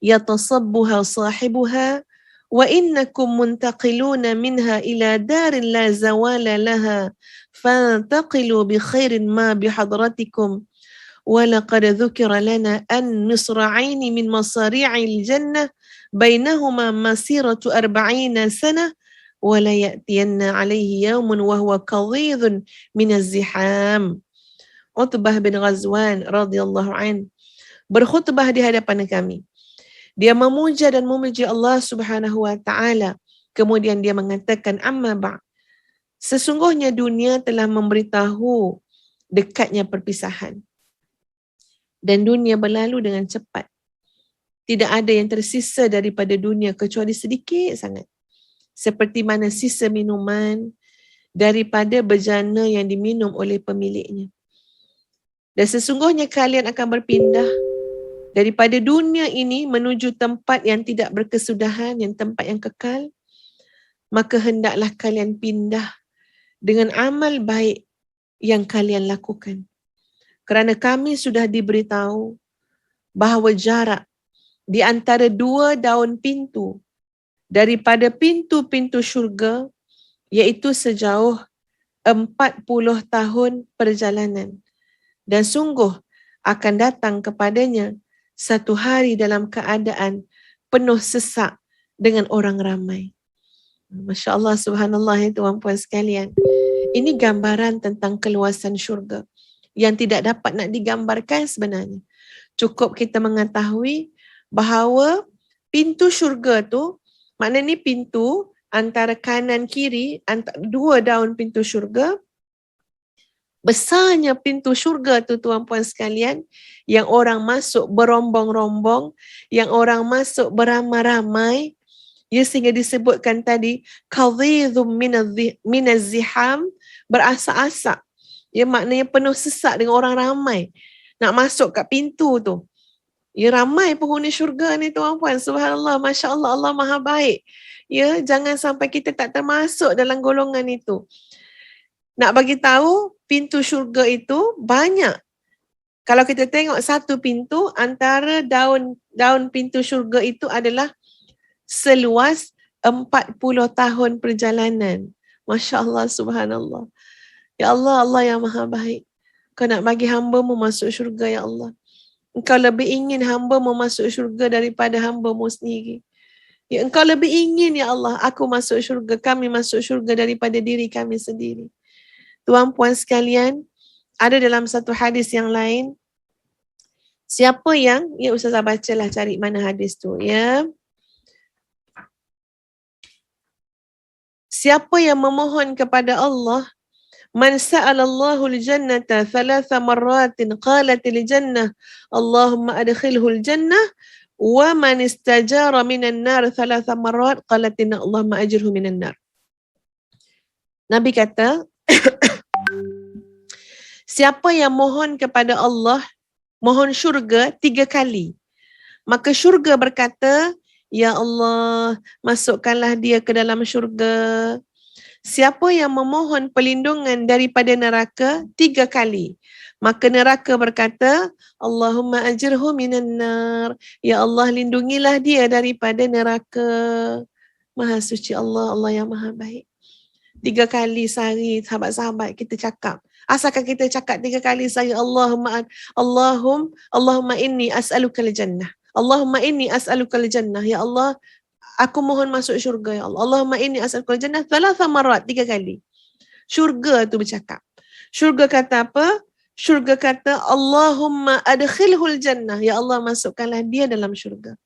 yatasabbuha sahibuha wa innakum muntaqiluna minha ila darin la zawala laha fantaqilu bi khairin ma bihadratikum wa laqad dhukira lana an misra'aini min masari'il jannah bainahuma masiratu 40 sana wa la ya'tiyanna alayhi yawmun wa huwa kadhidun min az-ziham. Utbah bin Ghazwan radhiyallahu an berkhutbah di hadapan kami. Dia memuja dan memuji Allah Subhanahu wa taala. Kemudian dia mengatakan, amma ba', sesungguhnya dunia telah memberitahu dekatnya perpisahan. Dan dunia berlalu dengan cepat. Tidak ada yang tersisa daripada dunia kecuali sedikit sangat. Seperti mana sisa minuman daripada bejana yang diminum oleh pemiliknya. Dan sesungguhnya kalian akan berpindah daripada dunia ini menuju tempat yang tidak berkesudahan, yang tempat yang kekal. Maka hendaklah kalian pindah dengan amal baik yang kalian lakukan. Kerana kami sudah diberitahu bahawa jarak di antara dua daun pintu daripada pintu-pintu syurga, iaitu sejauh 40 tahun perjalanan. Dan sungguh akan datang kepadanya satu hari dalam keadaan penuh sesak dengan orang ramai. Masya Allah, subhanallah ya tuan-puan sekalian. Ini gambaran tentang keluasan syurga yang tidak dapat nak digambarkan sebenarnya. Cukup kita mengetahui bahawa pintu syurga tu, maknanya ni pintu antara kanan kiri, antara dua daun pintu syurga. Besarnya pintu syurga tu tuan-puan sekalian, yang orang masuk berombong-rombong, yang orang masuk beramai-ramai, ya, sehingga disebutkan tadi kadhidhum minaz-ziham, berasak-asak. Ya, maknanya penuh sesak dengan orang ramai nak masuk kat pintu tu. Ya, ramai penghuni syurga ni tuan-puan. Subhanallah, Masya Allah, Allah Maha Baik. Ya, jangan sampai kita tak termasuk dalam golongan itu. Nak bagi tahu, pintu syurga itu banyak. Kalau kita tengok satu pintu, antara daun pintu syurga itu adalah seluas 40 tahun perjalanan. Masya Allah, subhanallah. Ya Allah, Allah yang Maha Baik. Kau nak bagi hamba-Mu masuk syurga, ya Allah. Engkau lebih ingin hamba-Mu masuk syurga daripada hamba-Mu sendiri. Ya, Engkau lebih ingin, ya Allah, aku masuk syurga, kami masuk syurga daripada diri kami sendiri. Tuan-puan sekalian, ada dalam satu hadis yang lain, siapa yang, ya Ustazah bacalah, cari mana hadis tu, ya. Siapa yang memohon kepada Allah, man sa'alallahu al-jannata thalatha marratin qalatil jannah Allahumma adkhilhu al-jannah, wa man istajara minan nar thalatha marrat qalatin Allahumma ajirhu minan nar. Nabi kata, siapa yang mohon kepada Allah, mohon syurga 3 kali, maka syurga berkata, ya Allah, masukkanlah dia ke dalam syurga. Siapa yang memohon perlindungan daripada neraka 3 kali, maka neraka berkata, Allahumma ajirhu minan nar. Ya Allah, lindungilah dia daripada neraka. Maha suci Allah, Allah yang Maha Baik. 3 kali sehari, sahabat-sahabat, kita cakap. Asalkan kita cakap 3 kali sehari, Allahumma inni as'alukal jannah. Allahumma inni as'alukal jannah. Ya Allah, aku mohon masuk syurga, ya Allah. Allahumma inni as'alukal jannah thalatha marrat, 3 kali. Syurga tu bercakap. Syurga kata apa? Syurga kata, Allahumma adkhilhul jannah. Ya Allah, masukkanlah dia dalam syurga.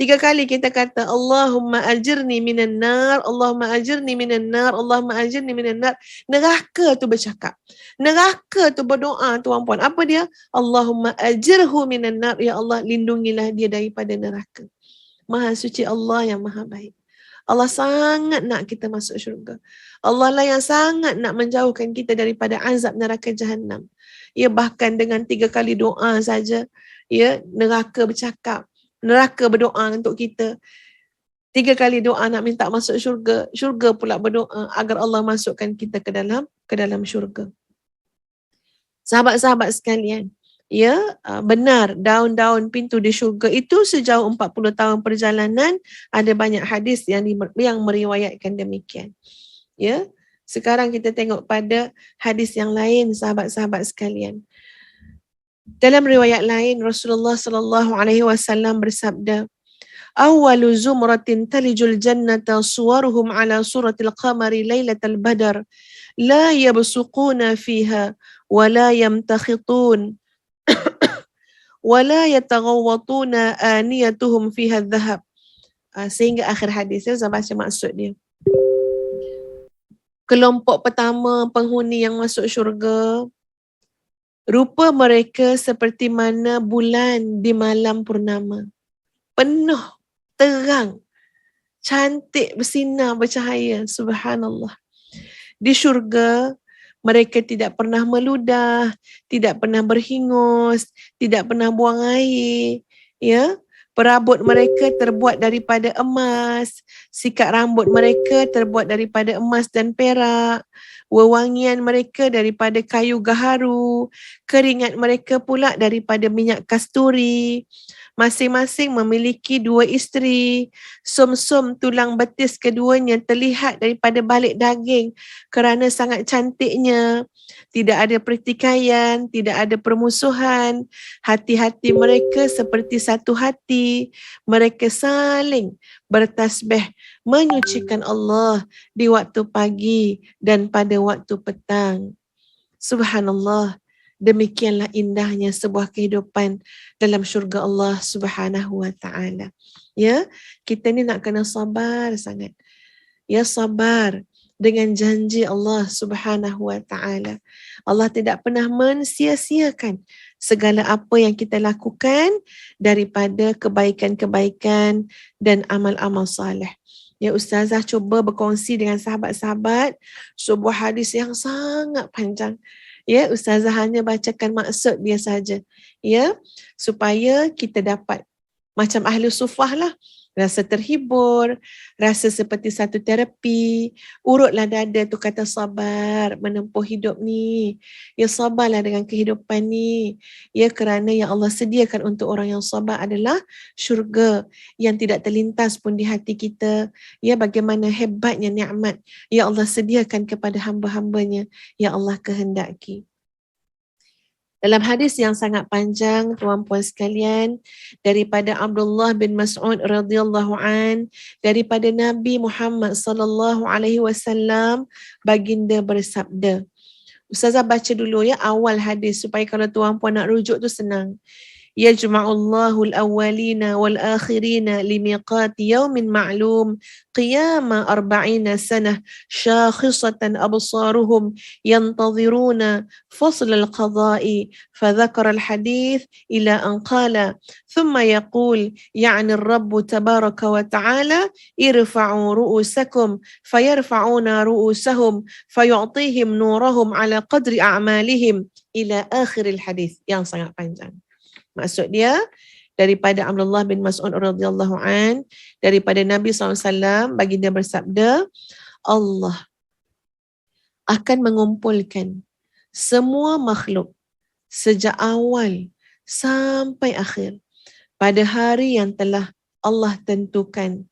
3 kali kita kata, Allahumma ajirni minan nar, Allahumma ajirni minan nar, Allahumma ajirni minan nar. Neraka tu bercakap. Neraka tu berdoa, tuan-puan. Apa dia? Allahumma ajirhu minan nar. Ya Allah, lindungilah dia daripada neraka. Maha suci Allah yang Maha Baik. Allah sangat nak kita masuk syurga. Allah lah yang sangat nak menjauhkan kita daripada azab neraka Jahannam. Ya, bahkan dengan 3 kali doa saja, ya, neraka bercakap. Neraka berdoa untuk kita. 3 kali doa nak minta masuk syurga. Syurga pula berdoa agar Allah masukkan kita ke dalam syurga. Sahabat-sahabat sekalian, ya, benar daun-daun pintu di syurga itu sejauh 40 tahun perjalanan. Ada banyak hadis yang meriwayatkan demikian. Ya, sekarang kita tengok pada hadis yang lain, sahabat-sahabat sekalian. Dalam riwayat lain, Rasulullah sallallahu alaihi wasallam bersabda, "Awwalu zumratin talijul jannata suwaruhum ala suratil qamari lailatal badar, la yabsuquna fiha wa la yamtakhitun wa la yataghawwatuna aniyatuhum fiha adh-dhahab." Sehingga akhir hadis. Saya baca maksud dia. Kelompok pertama penghuni yang masuk syurga, rupa mereka seperti mana bulan di malam purnama. Penuh, terang, cantik, bersinar, bercahaya. Subhanallah. Di syurga, mereka tidak pernah meludah, tidak pernah berhingus, tidak pernah buang air. Ya, perabot mereka terbuat daripada emas, sikat rambut mereka terbuat daripada emas dan perak. wewangian mereka daripada kayu gaharu, keringat mereka pula daripada minyak kasturi. Masing-masing memiliki 2 isteri. Sum-sum tulang betis keduanya terlihat daripada balik daging kerana sangat cantiknya. Tidak ada pertikaian, tidak ada permusuhan. Hati-hati mereka seperti satu hati. Mereka saling bertasbih menyucikan Allah di waktu pagi dan pada waktu petang. Subhanallah. Demikianlah indahnya sebuah kehidupan dalam syurga Allah Subhanahu wa taala. Ya, kita ni nak kena sabar sangat. Ya, sabar dengan janji Allah Subhanahu wa taala. Allah tidak pernah mensia-siakan segala apa yang kita lakukan daripada kebaikan-kebaikan dan amal-amal soleh. Ya, Ustazah cuba berkongsi dengan sahabat-sahabat sebuah hadis yang sangat panjang. Ya, Ustazah hanya bacakan maksud dia saja. Ya, supaya kita dapat macam ahli sufah lah. Rasa terhibur, rasa seperti satu terapi. Urutlah dada tu kata sabar menempuh hidup ni. Ya, sabarlah dengan kehidupan ni. Ya, kerana yang Allah sediakan untuk orang yang sabar adalah syurga yang tidak terlintas pun di hati kita. Ya, bagaimana hebatnya nikmat yang Allah sediakan kepada hamba-hambanya yang Allah kehendaki. Dalam hadis yang sangat panjang, tuan-puan sekalian, daripada Abdullah bin Mas'ud radhiyallahu an, daripada Nabi Muhammad sallallahu alaihi wasallam, baginda bersabda. Ustazah baca dulu ya awal hadis supaya kalau tuan-puan nak rujuk tu senang. Yajma'ullahu al-awwalina wal-akhirina limiqati yawmin ma'lum qiyama 40 sanah syakhisatan absaruhum yantaziruna fasl al-qada'i fadhakara al-hadith ila an qala thumma yaqul ya'ni ar-rabb tabaraka wa ta'ala irfa'u ru'usakum fayarfa'una ru'usahum fayu'tihim nurahum ala qadri a'malihim ila akhir al-hadith. Yang sangat panjang. Maksud dia daripada Abdullah bin Mas'ud radhiyallahu an, daripada Nabi SAW, baginda bersabda, Allah akan mengumpulkan semua makhluk sejak awal sampai akhir pada hari yang telah Allah tentukan,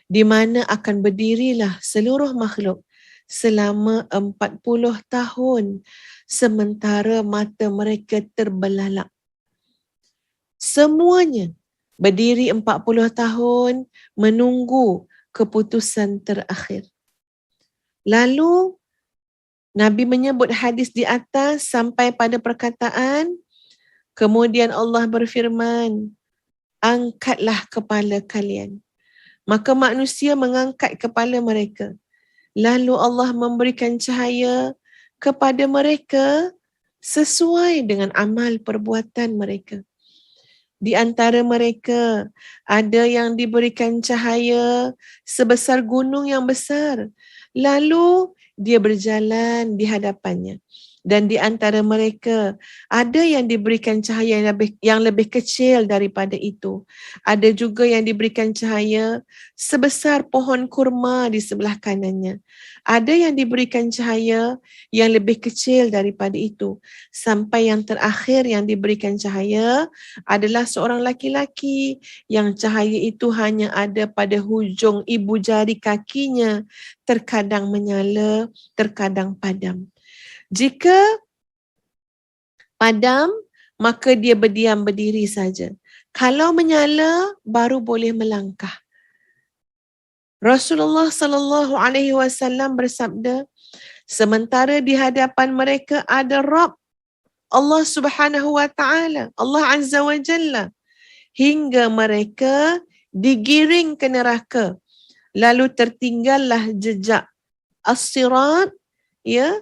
di mana akan berdirilah seluruh makhluk selama 40 tahun sementara mata mereka terbelalak. Semuanya berdiri 40 tahun menunggu keputusan terakhir. Lalu Nabi menyebut hadis di atas sampai pada perkataan, kemudian Allah berfirman, angkatlah kepala kalian. Maka manusia mengangkat kepala mereka. Lalu Allah memberikan cahaya kepada mereka sesuai dengan amal perbuatan mereka. Di antara mereka ada yang diberikan cahaya sebesar gunung yang besar. Lalu dia berjalan di hadapannya. Dan di antara mereka ada yang diberikan cahaya yang lebih kecil daripada itu. Ada juga yang diberikan cahaya sebesar pohon kurma di sebelah kanannya. Ada yang diberikan cahaya yang lebih kecil daripada itu. Sampai yang terakhir yang diberikan cahaya adalah seorang laki-laki yang cahaya itu hanya ada pada hujung ibu jari kakinya. Terkadang menyala, terkadang padam. Jika padam, maka dia berdiam berdiri saja. Kalau menyala, baru boleh melangkah. Rasulullah sallallahu alaihi wasallam bersabda, sementara di hadapan mereka ada Rabb, Allah Subhanahu wa taala, Allah Azza wa Jalla, hingga mereka digiring ke neraka. Lalu tertinggallah jejak as-sirat, ya,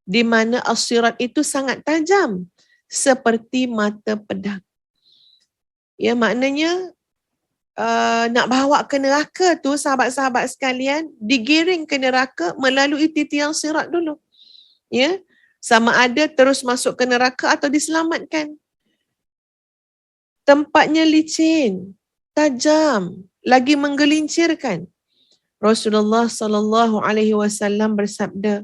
di mana as-sirat itu sangat tajam seperti mata pedang. Ya, maknanya nak bawa ke neraka tu sahabat-sahabat sekalian, digiring ke neraka melalui titian sirat dulu. Ya, sama ada terus masuk ke neraka atau diselamatkan. Tempatnya licin, tajam, lagi menggelincirkan. Rasulullah sallallahu alaihi wasallam bersabda,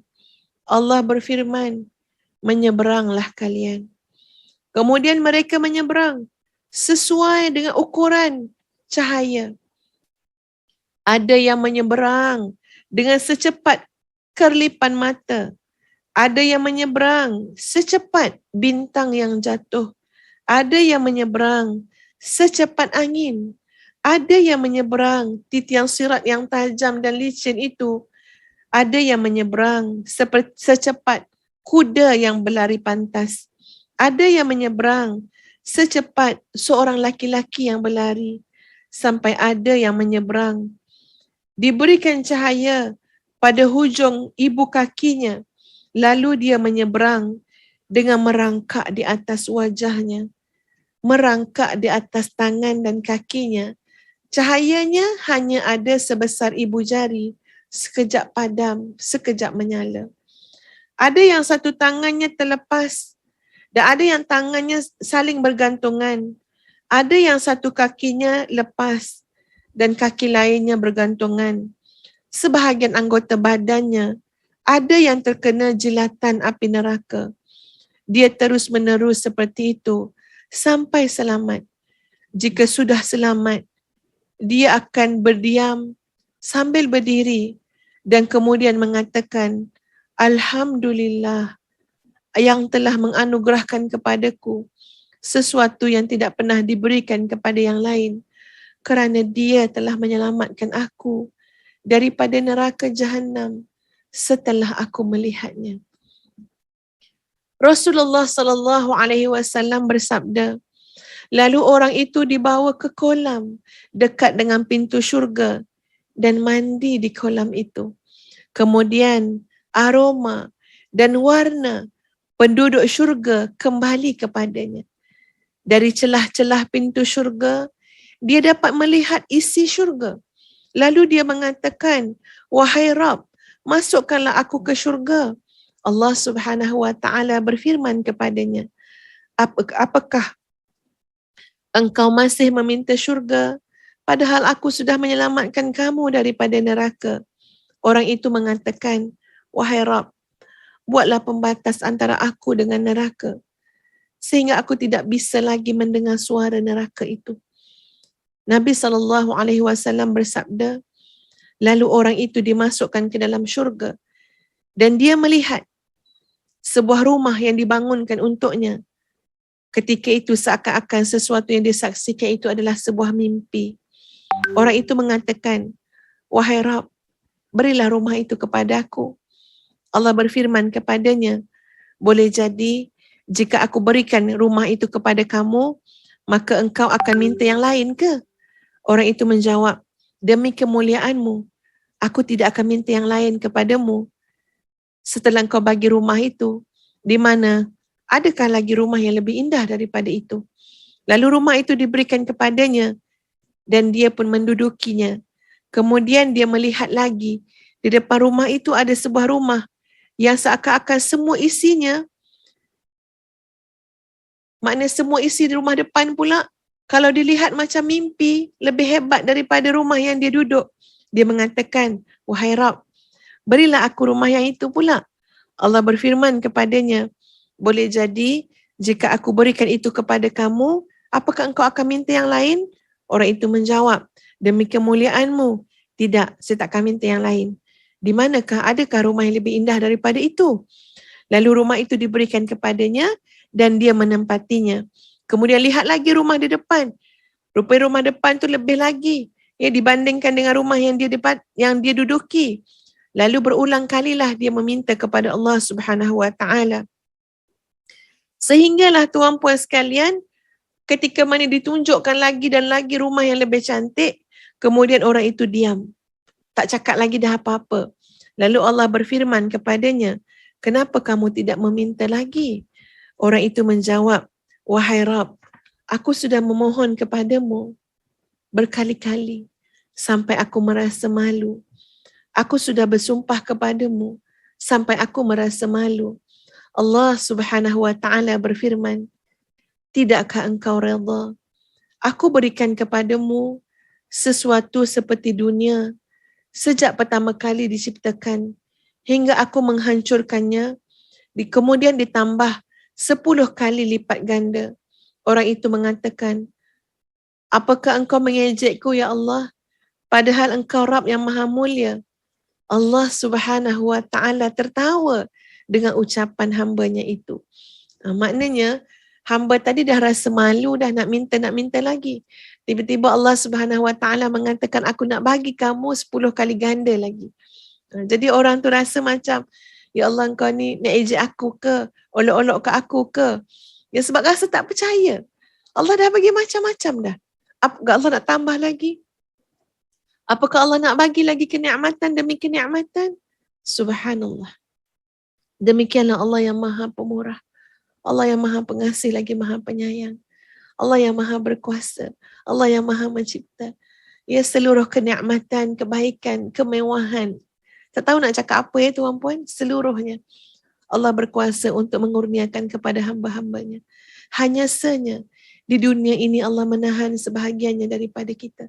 Allah berfirman, menyeberanglah kalian. Kemudian mereka menyeberang sesuai dengan ukuran cahaya. Ada yang menyeberang dengan secepat kerlipan mata. Ada yang menyeberang secepat bintang yang jatuh. Ada yang menyeberang secepat angin. Ada yang menyeberang titian sirat yang tajam dan licin itu. Ada yang menyeberang secepat kuda yang berlari pantas. Ada yang menyeberang secepat seorang laki-laki yang berlari. Sampai ada yang menyeberang diberikan cahaya pada hujung ibu kakinya, lalu dia menyeberang dengan merangkak di atas wajahnya, merangkak di atas tangan dan kakinya. Cahayanya hanya ada sebesar ibu jari, sekejap padam, sekejap menyala. Ada yang satu tangannya terlepas dan ada yang tangannya saling bergantungan. Ada yang satu kakinya lepas dan kaki lainnya bergantungan. Sebahagian anggota badannya ada yang terkena jilatan api neraka. Dia terus menerus seperti itu sampai selamat. Jika sudah selamat, dia akan berdiam sambil berdiri dan kemudian mengatakan, Alhamdulillah yang telah menganugerahkan kepadaku sesuatu yang tidak pernah diberikan kepada yang lain, kerana dia telah menyelamatkan aku daripada neraka Jahannam setelah aku melihatnya. Rasulullah sallallahu alaihi wasallam bersabda, lalu orang itu dibawa ke kolam dekat dengan pintu syurga dan mandi di kolam itu. Kemudian aroma dan warna penduduk syurga kembali kepadanya. Dari celah-celah pintu syurga, dia dapat melihat isi syurga. Lalu dia mengatakan, wahai Rabb, masukkanlah aku ke syurga. Allah Subhanahu wa taala berfirman kepadanya, apakah engkau masih meminta syurga padahal aku sudah menyelamatkan kamu daripada neraka? Orang itu mengatakan, wahai Rabb, buatlah pembatas antara aku dengan neraka sehingga aku tidak bisa lagi mendengar suara neraka itu. Nabi SAW bersabda, lalu orang itu dimasukkan ke dalam syurga dan dia melihat sebuah rumah yang dibangunkan untuknya. Ketika itu seakan-akan sesuatu yang disaksikan itu adalah sebuah mimpi. Orang itu mengatakan, wahai Rabb, berilah rumah itu kepadaku. Allah berfirman kepadanya, boleh jadi jika aku berikan rumah itu kepada kamu, maka engkau akan minta yang lain ke? Orang itu menjawab, demi kemuliaanmu, aku tidak akan minta yang lain kepadamu. Setelah engkau bagi rumah itu, di mana adakah lagi rumah yang lebih indah daripada itu? Lalu rumah itu diberikan kepadanya dan dia pun mendudukinya. Kemudian dia melihat lagi, di depan rumah itu ada sebuah rumah yang seakan-akan semua isinya, maknanya semua isi di rumah depan pula, kalau dilihat macam mimpi, lebih hebat daripada rumah yang dia duduk. Dia mengatakan, wahai Rabb, berilah aku rumah yang itu pula. Allah berfirman kepadanya, boleh jadi jika aku berikan itu kepada kamu, apakah engkau akan minta yang lain? Orang itu menjawab, demi kemuliaanmu, tidak, saya tak akan minta yang lain. Di manakah, adakah rumah yang lebih indah daripada itu? Lalu rumah itu diberikan kepadanya dan dia menempatinya. Kemudian lihat lagi rumah di depan. Rupanya rumah depan tu lebih lagi dibandingkan dengan rumah yang dia duduki. Lalu berulang kalilah dia meminta kepada Allah Subhanahu wa taala. Sehinggalah tuan-puan sekalian, ketika mana ditunjukkan lagi dan lagi rumah yang lebih cantik, kemudian orang itu diam. Tak cakap lagi dah apa-apa. Lalu Allah berfirman kepadanya, kenapa kamu tidak meminta lagi? Orang itu menjawab, wahai Rabb, aku sudah memohon kepadamu berkali-kali sampai aku merasa malu. Aku sudah bersumpah kepadamu sampai aku merasa malu. Allah Subhanahu wa taala berfirman, tidakkah engkau redha? Aku berikan kepadamu sesuatu seperti dunia sejak pertama kali diciptakan hingga aku menghancurkannya. Kemudian ditambah 10 kali lipat ganda. Orang itu mengatakan, apakah engkau mengejekku ya Allah? Padahal engkau Rabb yang maha mulia. Allah Subhanahu wa ta'ala tertawa dengan ucapan hambanya itu. Maknanya, hamba tadi dah rasa malu, dah nak minta lagi. Tiba-tiba Allah Subhanahu wa ta'ala mengatakan, aku nak bagi kamu 10 kali ganda lagi. Jadi orang tu rasa macam, ya Allah engkau ni nak ejek aku ke? Olok-olok ke aku ke? Ya sebab rasa tak percaya. Allah dah bagi macam-macam dah. Apakah Allah nak tambah lagi? Apakah Allah nak bagi lagi kenikmatan demi kenikmatan? Subhanallah. Demikianlah Allah yang maha pemurah. Allah yang maha pengasih lagi maha penyayang. Allah yang maha berkuasa. Allah yang maha mencipta. Ya seluruh kenikmatan, kebaikan, kemewahan. Tak tahu nak cakap apa ya tuan-puan? Seluruhnya. Allah berkuasa untuk mengurniakan kepada hamba-hambanya. Hanya saja di dunia ini Allah menahan sebahagiannya daripada kita.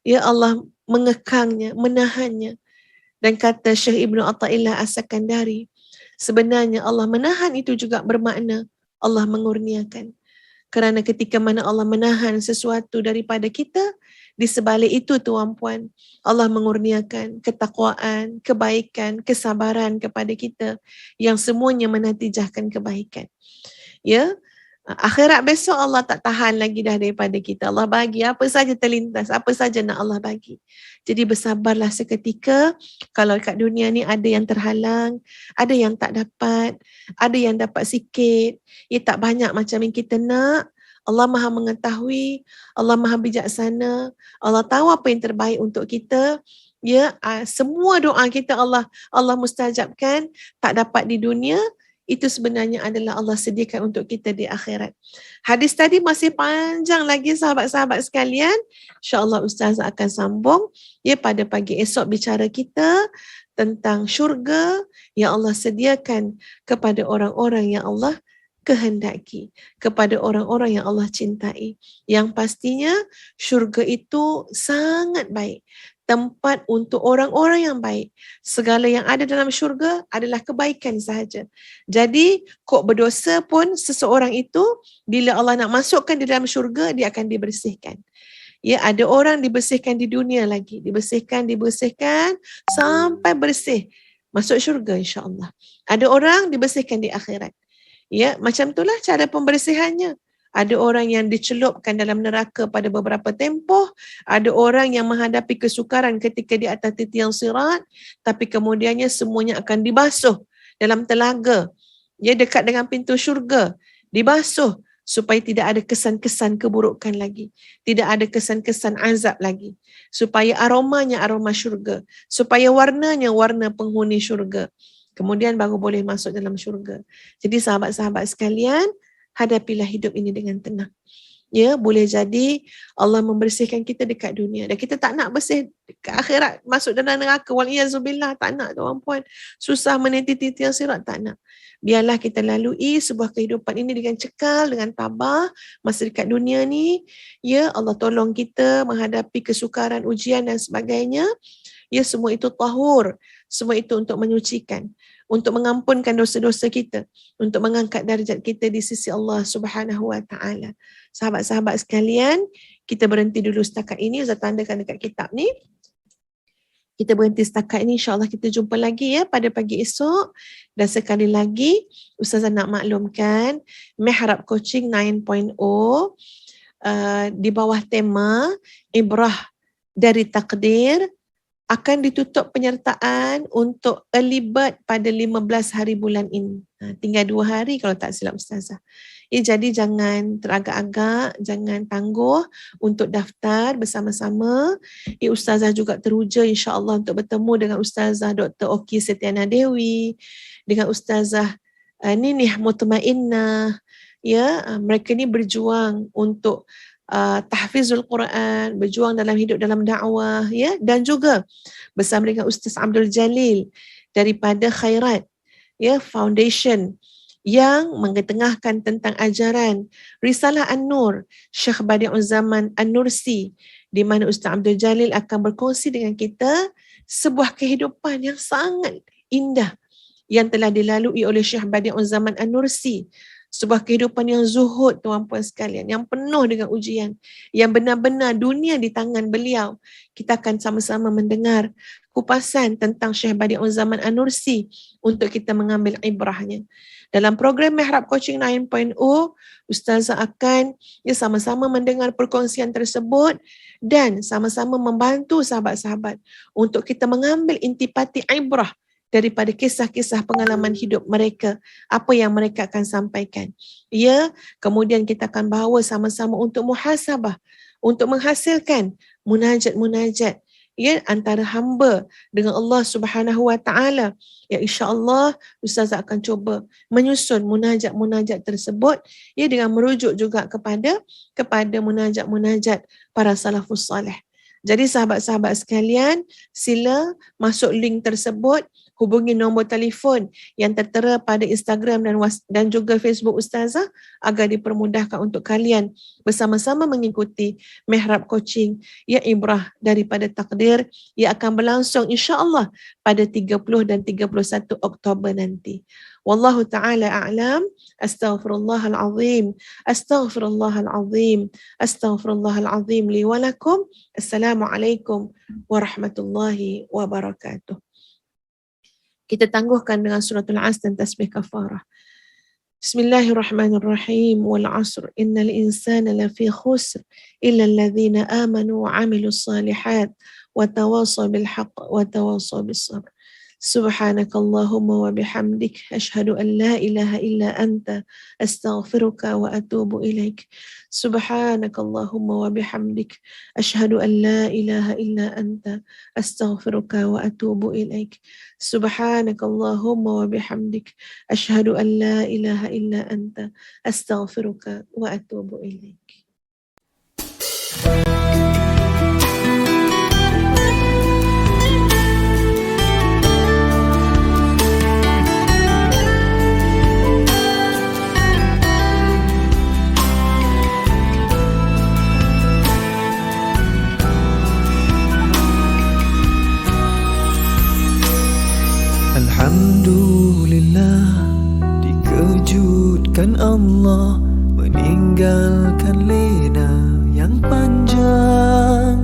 Ya Allah mengekangnya, menahannya. Dan kata Syekh Ibnu Athaillah As-Sakandari, sebenarnya Allah menahan itu juga bermakna Allah mengurniakan. Kerana ketika mana Allah menahan sesuatu daripada kita, di sebalik itu tuan-puan, Allah mengurniakan ketakwaan, kebaikan, kesabaran kepada kita yang semuanya menatijahkan kebaikan. Ya, akhirat besok Allah tak tahan lagi dah daripada kita. Allah bagi apa saja terlintas, apa saja nak Allah bagi. Jadi bersabarlah seketika. Kalau kat dunia ni ada yang terhalang, ada yang tak dapat, ada yang dapat sikit, tak banyak macam yang kita nak. Allah maha mengetahui, Allah maha bijaksana, Allah tahu apa yang terbaik untuk kita. Ya, semua doa kita Allah mustajabkan. Tak dapat di dunia, itu sebenarnya adalah Allah sediakan untuk kita di akhirat. Hadis tadi masih panjang lagi sahabat-sahabat sekalian. InsyaAllah Ustazah akan sambung ya pada pagi esok bicara kita tentang syurga yang Allah sediakan kepada orang-orang yang Allah kehendaki, kepada orang-orang yang Allah cintai. Yang pastinya syurga itu sangat baik. Tempat untuk orang-orang yang baik. Segala yang ada dalam syurga adalah kebaikan sahaja. Jadi, kok berdosa pun seseorang itu, bila Allah nak masukkan di dalam syurga, dia akan dibersihkan. Ya, ada orang dibersihkan di dunia lagi. Dibersihkan sampai bersih. Masuk syurga insya-Allah. Ada orang dibersihkan di akhirat. Ya, macam itulah cara pembersihannya. Ada orang yang dicelupkan dalam neraka pada beberapa tempoh. Ada orang yang menghadapi kesukaran ketika di atas titian sirat. Tapi kemudiannya semuanya akan dibasuh dalam telaga. Ya, dekat dengan pintu syurga. Dibasuh supaya tidak ada kesan-kesan keburukan lagi. Tidak ada kesan-kesan azab lagi. Supaya aromanya aroma syurga. Supaya warnanya warna penghuni syurga. Kemudian baru boleh masuk dalam syurga. Jadi sahabat-sahabat sekalian, hadapilah hidup ini dengan tenang. Ya, boleh jadi Allah membersihkan kita dekat dunia. Dan kita tak nak bersih dekat akhirat, masuk dalam neraka. Waliyazubillah, tak nak tuan-puan. Susah meniti titian sirat, tak nak. Biarlah kita lalui sebuah kehidupan ini dengan cekal, dengan tabah. Masa dekat dunia ni, ya Allah tolong kita menghadapi kesukaran, ujian dan sebagainya. Ya, semua itu tahur. Semua itu untuk menyucikan, untuk mengampunkan dosa-dosa kita, untuk mengangkat darjat kita di sisi Allah Subhanahu wa ta'ala. Sahabat-sahabat sekalian, kita berhenti dulu setakat ini. Ustaz tandakan dekat kitab ni. Kita berhenti setakat ini. InsyaAllah kita jumpa lagi ya pada pagi esok. Dan sekali lagi, Ustazah nak maklumkan, Mihrab Coaching 9.0 di bawah tema Ibrah dari Takdir akan ditutup penyertaan untuk early bird pada 15 hari bulan ini. Tinggal 2 hari kalau tak silap Ustazah. Jadi jangan teragak-agak, jangan tangguh untuk daftar bersama-sama. Ustazah juga teruja insya-Allah untuk bertemu dengan Ustazah Dr. Oki Setiana Dewi, dengan Ustazah Ninih Mutmainnah. Ya, mereka ni berjuang untuk tahfizul Quran, berjuang dalam hidup dalam dakwah, ya, dan juga bersama dengan Ustaz Abdul Jalil daripada Khairat, ya, Foundation yang mengetengahkan tentang ajaran Risalah An-Nur Syekh Badi'uz Zaman An-Nursi, di mana Ustaz Abdul Jalil akan berkongsi dengan kita sebuah kehidupan yang sangat indah yang telah dilalui oleh Syekh Badi'uz Zaman An-Nursi. Sebuah kehidupan yang zuhud, tuan-puan sekalian, yang penuh dengan ujian, yang benar-benar dunia di tangan beliau. Kita akan sama-sama mendengar kupasan tentang Syekh Badi'uz Zaman An-Nursi untuk kita mengambil ibrahnya. Dalam program Mihrab Coaching 9.0, Ustazah akan sama-sama mendengar perkongsian tersebut dan sama-sama membantu sahabat-sahabat untuk kita mengambil intipati ibrah daripada kisah-kisah pengalaman hidup mereka, apa yang mereka akan sampaikan. Ya, kemudian kita akan bawa sama-sama untuk muhasabah, untuk menghasilkan munajat-munajat ya antara hamba dengan Allah Subhanahu wa taala. Ya, insya-Allah Ustazah akan cuba menyusun munajat-munajat tersebut ya dengan merujuk juga kepada munajat-munajat para salafus salih. Jadi sahabat-sahabat sekalian, sila masuk link tersebut, hubungi nombor telefon yang tertera pada Instagram dan juga Facebook Ustazah agar dipermudahkan untuk kalian bersama-sama mengikuti Mihrab Coaching ya ibrah daripada takdir yang akan berlangsung insya-Allah pada 30 dan 31 Oktober nanti. Wallahu ta'ala a'lam. Astaghfirullahal azim. Astaghfirullahal azim. Astaghfirullahal azim li wa lakum. Assalamualaikum warahmatullahi wabarakatuh. Kita tangguhkan dengan suratul Asr dan tasbih kafarah. Bismillahirrahmanirrahim. Wal 'asr innal insana lafi khusr illa alladhina amanu wa 'amilus salihat wa tawasaw bil haqq wa tawasaw bis sabr. Subhanakallahumma wa bihamdik asyhadu an la ilaha illa anta astaghfiruka wa atubu ilaik. Subhanakallahumma wa bihamdik asyhadu an la ilaha illa anta astaghfiruka wa atubu ilaik. Subhanakallahumma wa bihamdik asyhadu an la ilaha illa anta astaghfiruka wa atubu ilaik. Alhamdulillah, dikejutkan Allah meninggalkan lena yang panjang.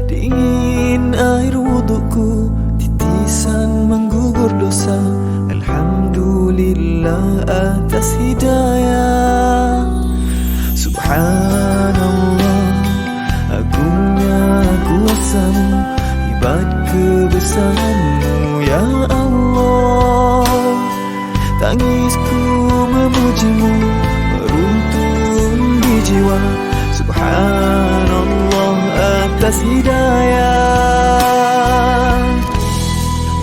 Dingin air wudukku, titisan menggugur dosa. Alhamdulillah atas hidayah. Subhanallah, agungnya kuasamu, hebat kebesaranmu ya Allah. Tangisku memujimu, meruntun di jiwa. Subhanallah atas hidayah.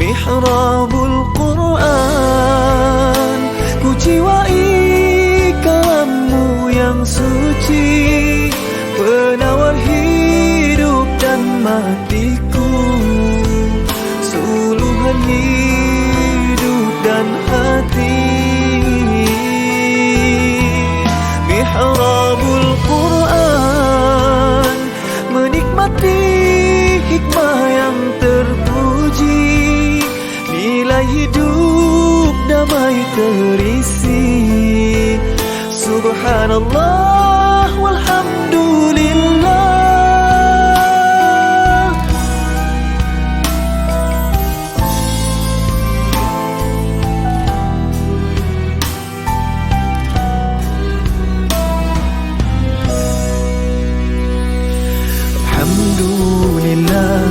Mihrabul Quran, ku jiwai kalammu yang suci, penawar hidup dan matiku, suluhan hidup dan hati. Mihrabul Quran, menikmati hikmah yang terpuji, nilai hidup damai terisi. Subhanallah walhamdulillah. Alhamdulillah,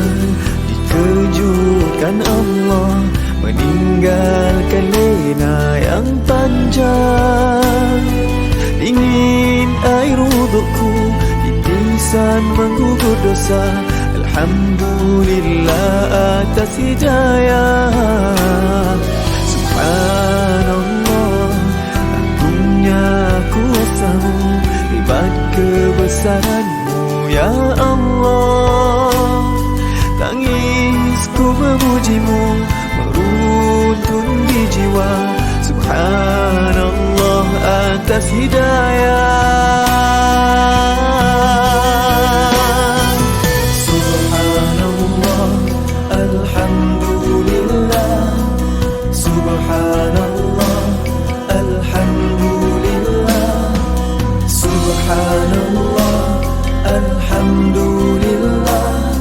dikejutkan Allah meninggalkan lena yang panjang. Dingin air wudukku, titisan menggugur dosa. Alhamdulillah atas hidayah. Subhanallah, agungnya kuasamu, hebat kebesaranmu ya Allah. Tangisku memujimu, meruntun di jiwa. Subhanallah atas hidayah. Subhanallah, alhamdulillah, Alhamdulillah,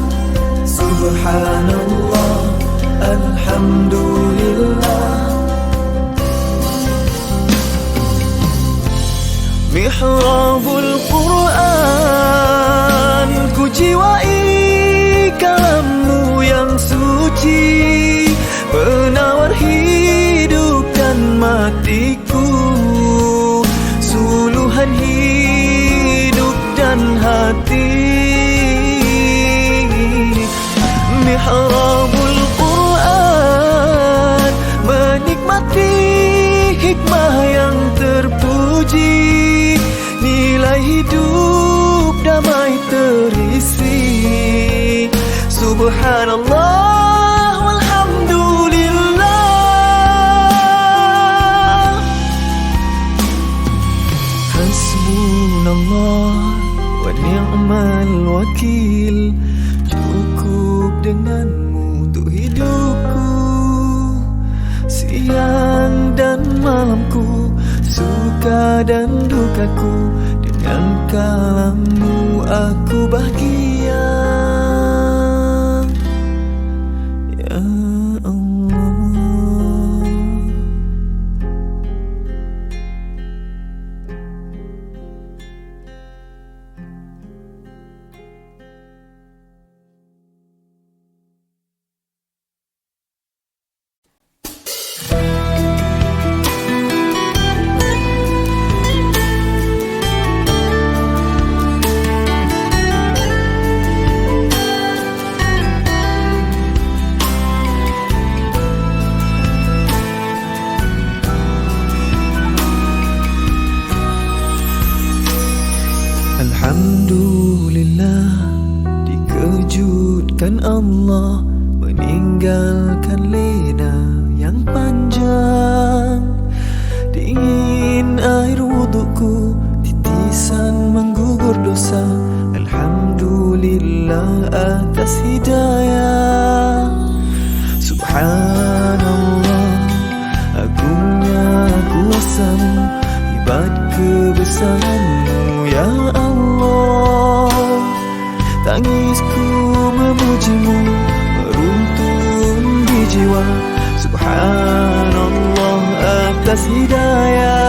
Subhanallah, Alhamdulillah. Mihrabul Quran, ku jiwai kalammu yang suci, penawar hidup dan matiku, suluhan hidup dan hati. Mihrabul Quran, menikmati hikmah yang terpuji, nilai hidup damai terisi. Subhanallah walhamdulillah. Hasbunallah wa ni'mal wakil. Cukup denganmu untuk hidupku, siang dan malamku, suka dan dukaku, dengan kalammu aku bahagia. Ya Allah. Alhamdulillah, dikejutkan Allah meninggalkan lena yang panjang. Dingin air wudukku, titisan menggugur dosa. Alhamdulillah atas hidayah. Subhanallah, agungnya kuasamu, hebat kebesaranmu ya Allah. Tangisku memujimu, meruntun di jiwa. Subhanallah atas hidayah.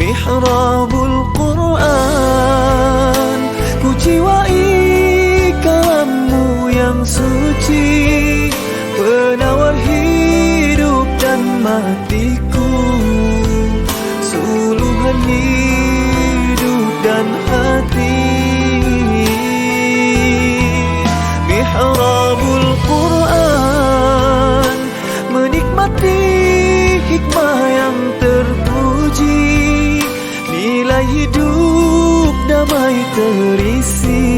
Mihrabul Quran, ku jiwai kalammu yang suci, penawar hidup dan matiku, suluhan hidup dan hati. Mihrabul Quran, menikmati hikmah yang terpuji, nilai hidup damai terisi.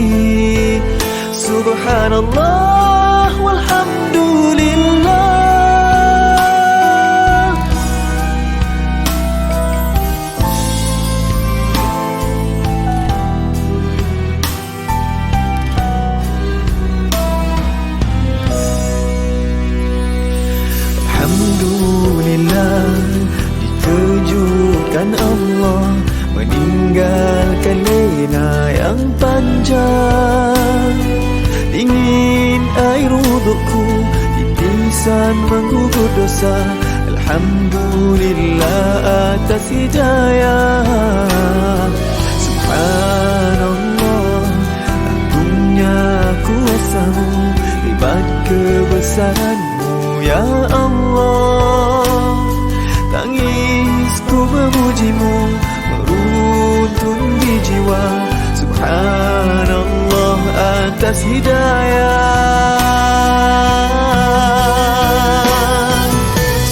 Subhanallah walhamdulillah. Alhamdulillah, dikejutkan Allah meninggalkan lena yang panjang. Dingin air wudukku, titisan menggugur dosa. Alhamdulillah atas hidayah. Subhanallah, agungnya kuasamu, hebat kebesaranmu ya Allah. Tangisku memujimu, meruntun di jiwa. Subhanallah atas hidayah.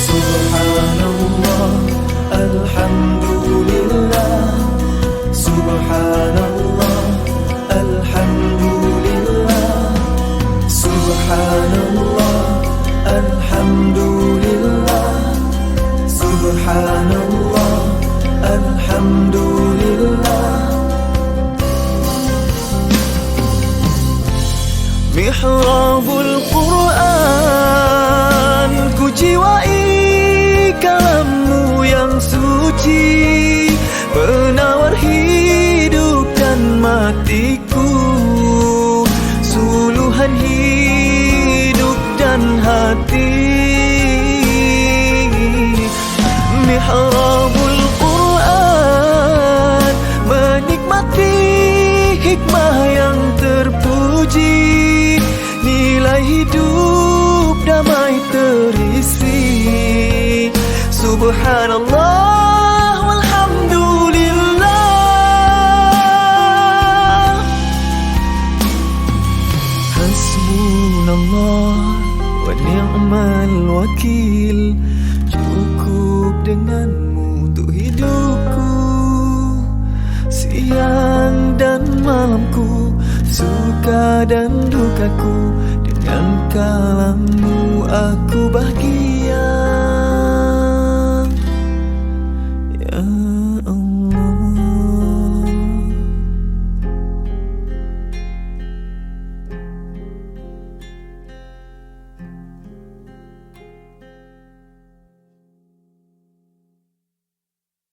Subhanallah, alhamdulillah. Subhanallah, alhamdulillah. Subhanallah, alhamdulillah. Subhanallah, alhamdulillah. Mihrabul Quran, ku jiwai kalammu yang suci, penawar hidup dan hatiku, suluhan hidup dan hati. Mihrabul Quran, menikmati hikmah yang terpuji, nilai hidup damai terisi. Subhanallah walhamdulillah, hasbunallah wa ni'mal wakil. Cukup denganmu untuk hidupku, siang dan malamku, suka dan dukaku. Dengan kalammu aku bahagia.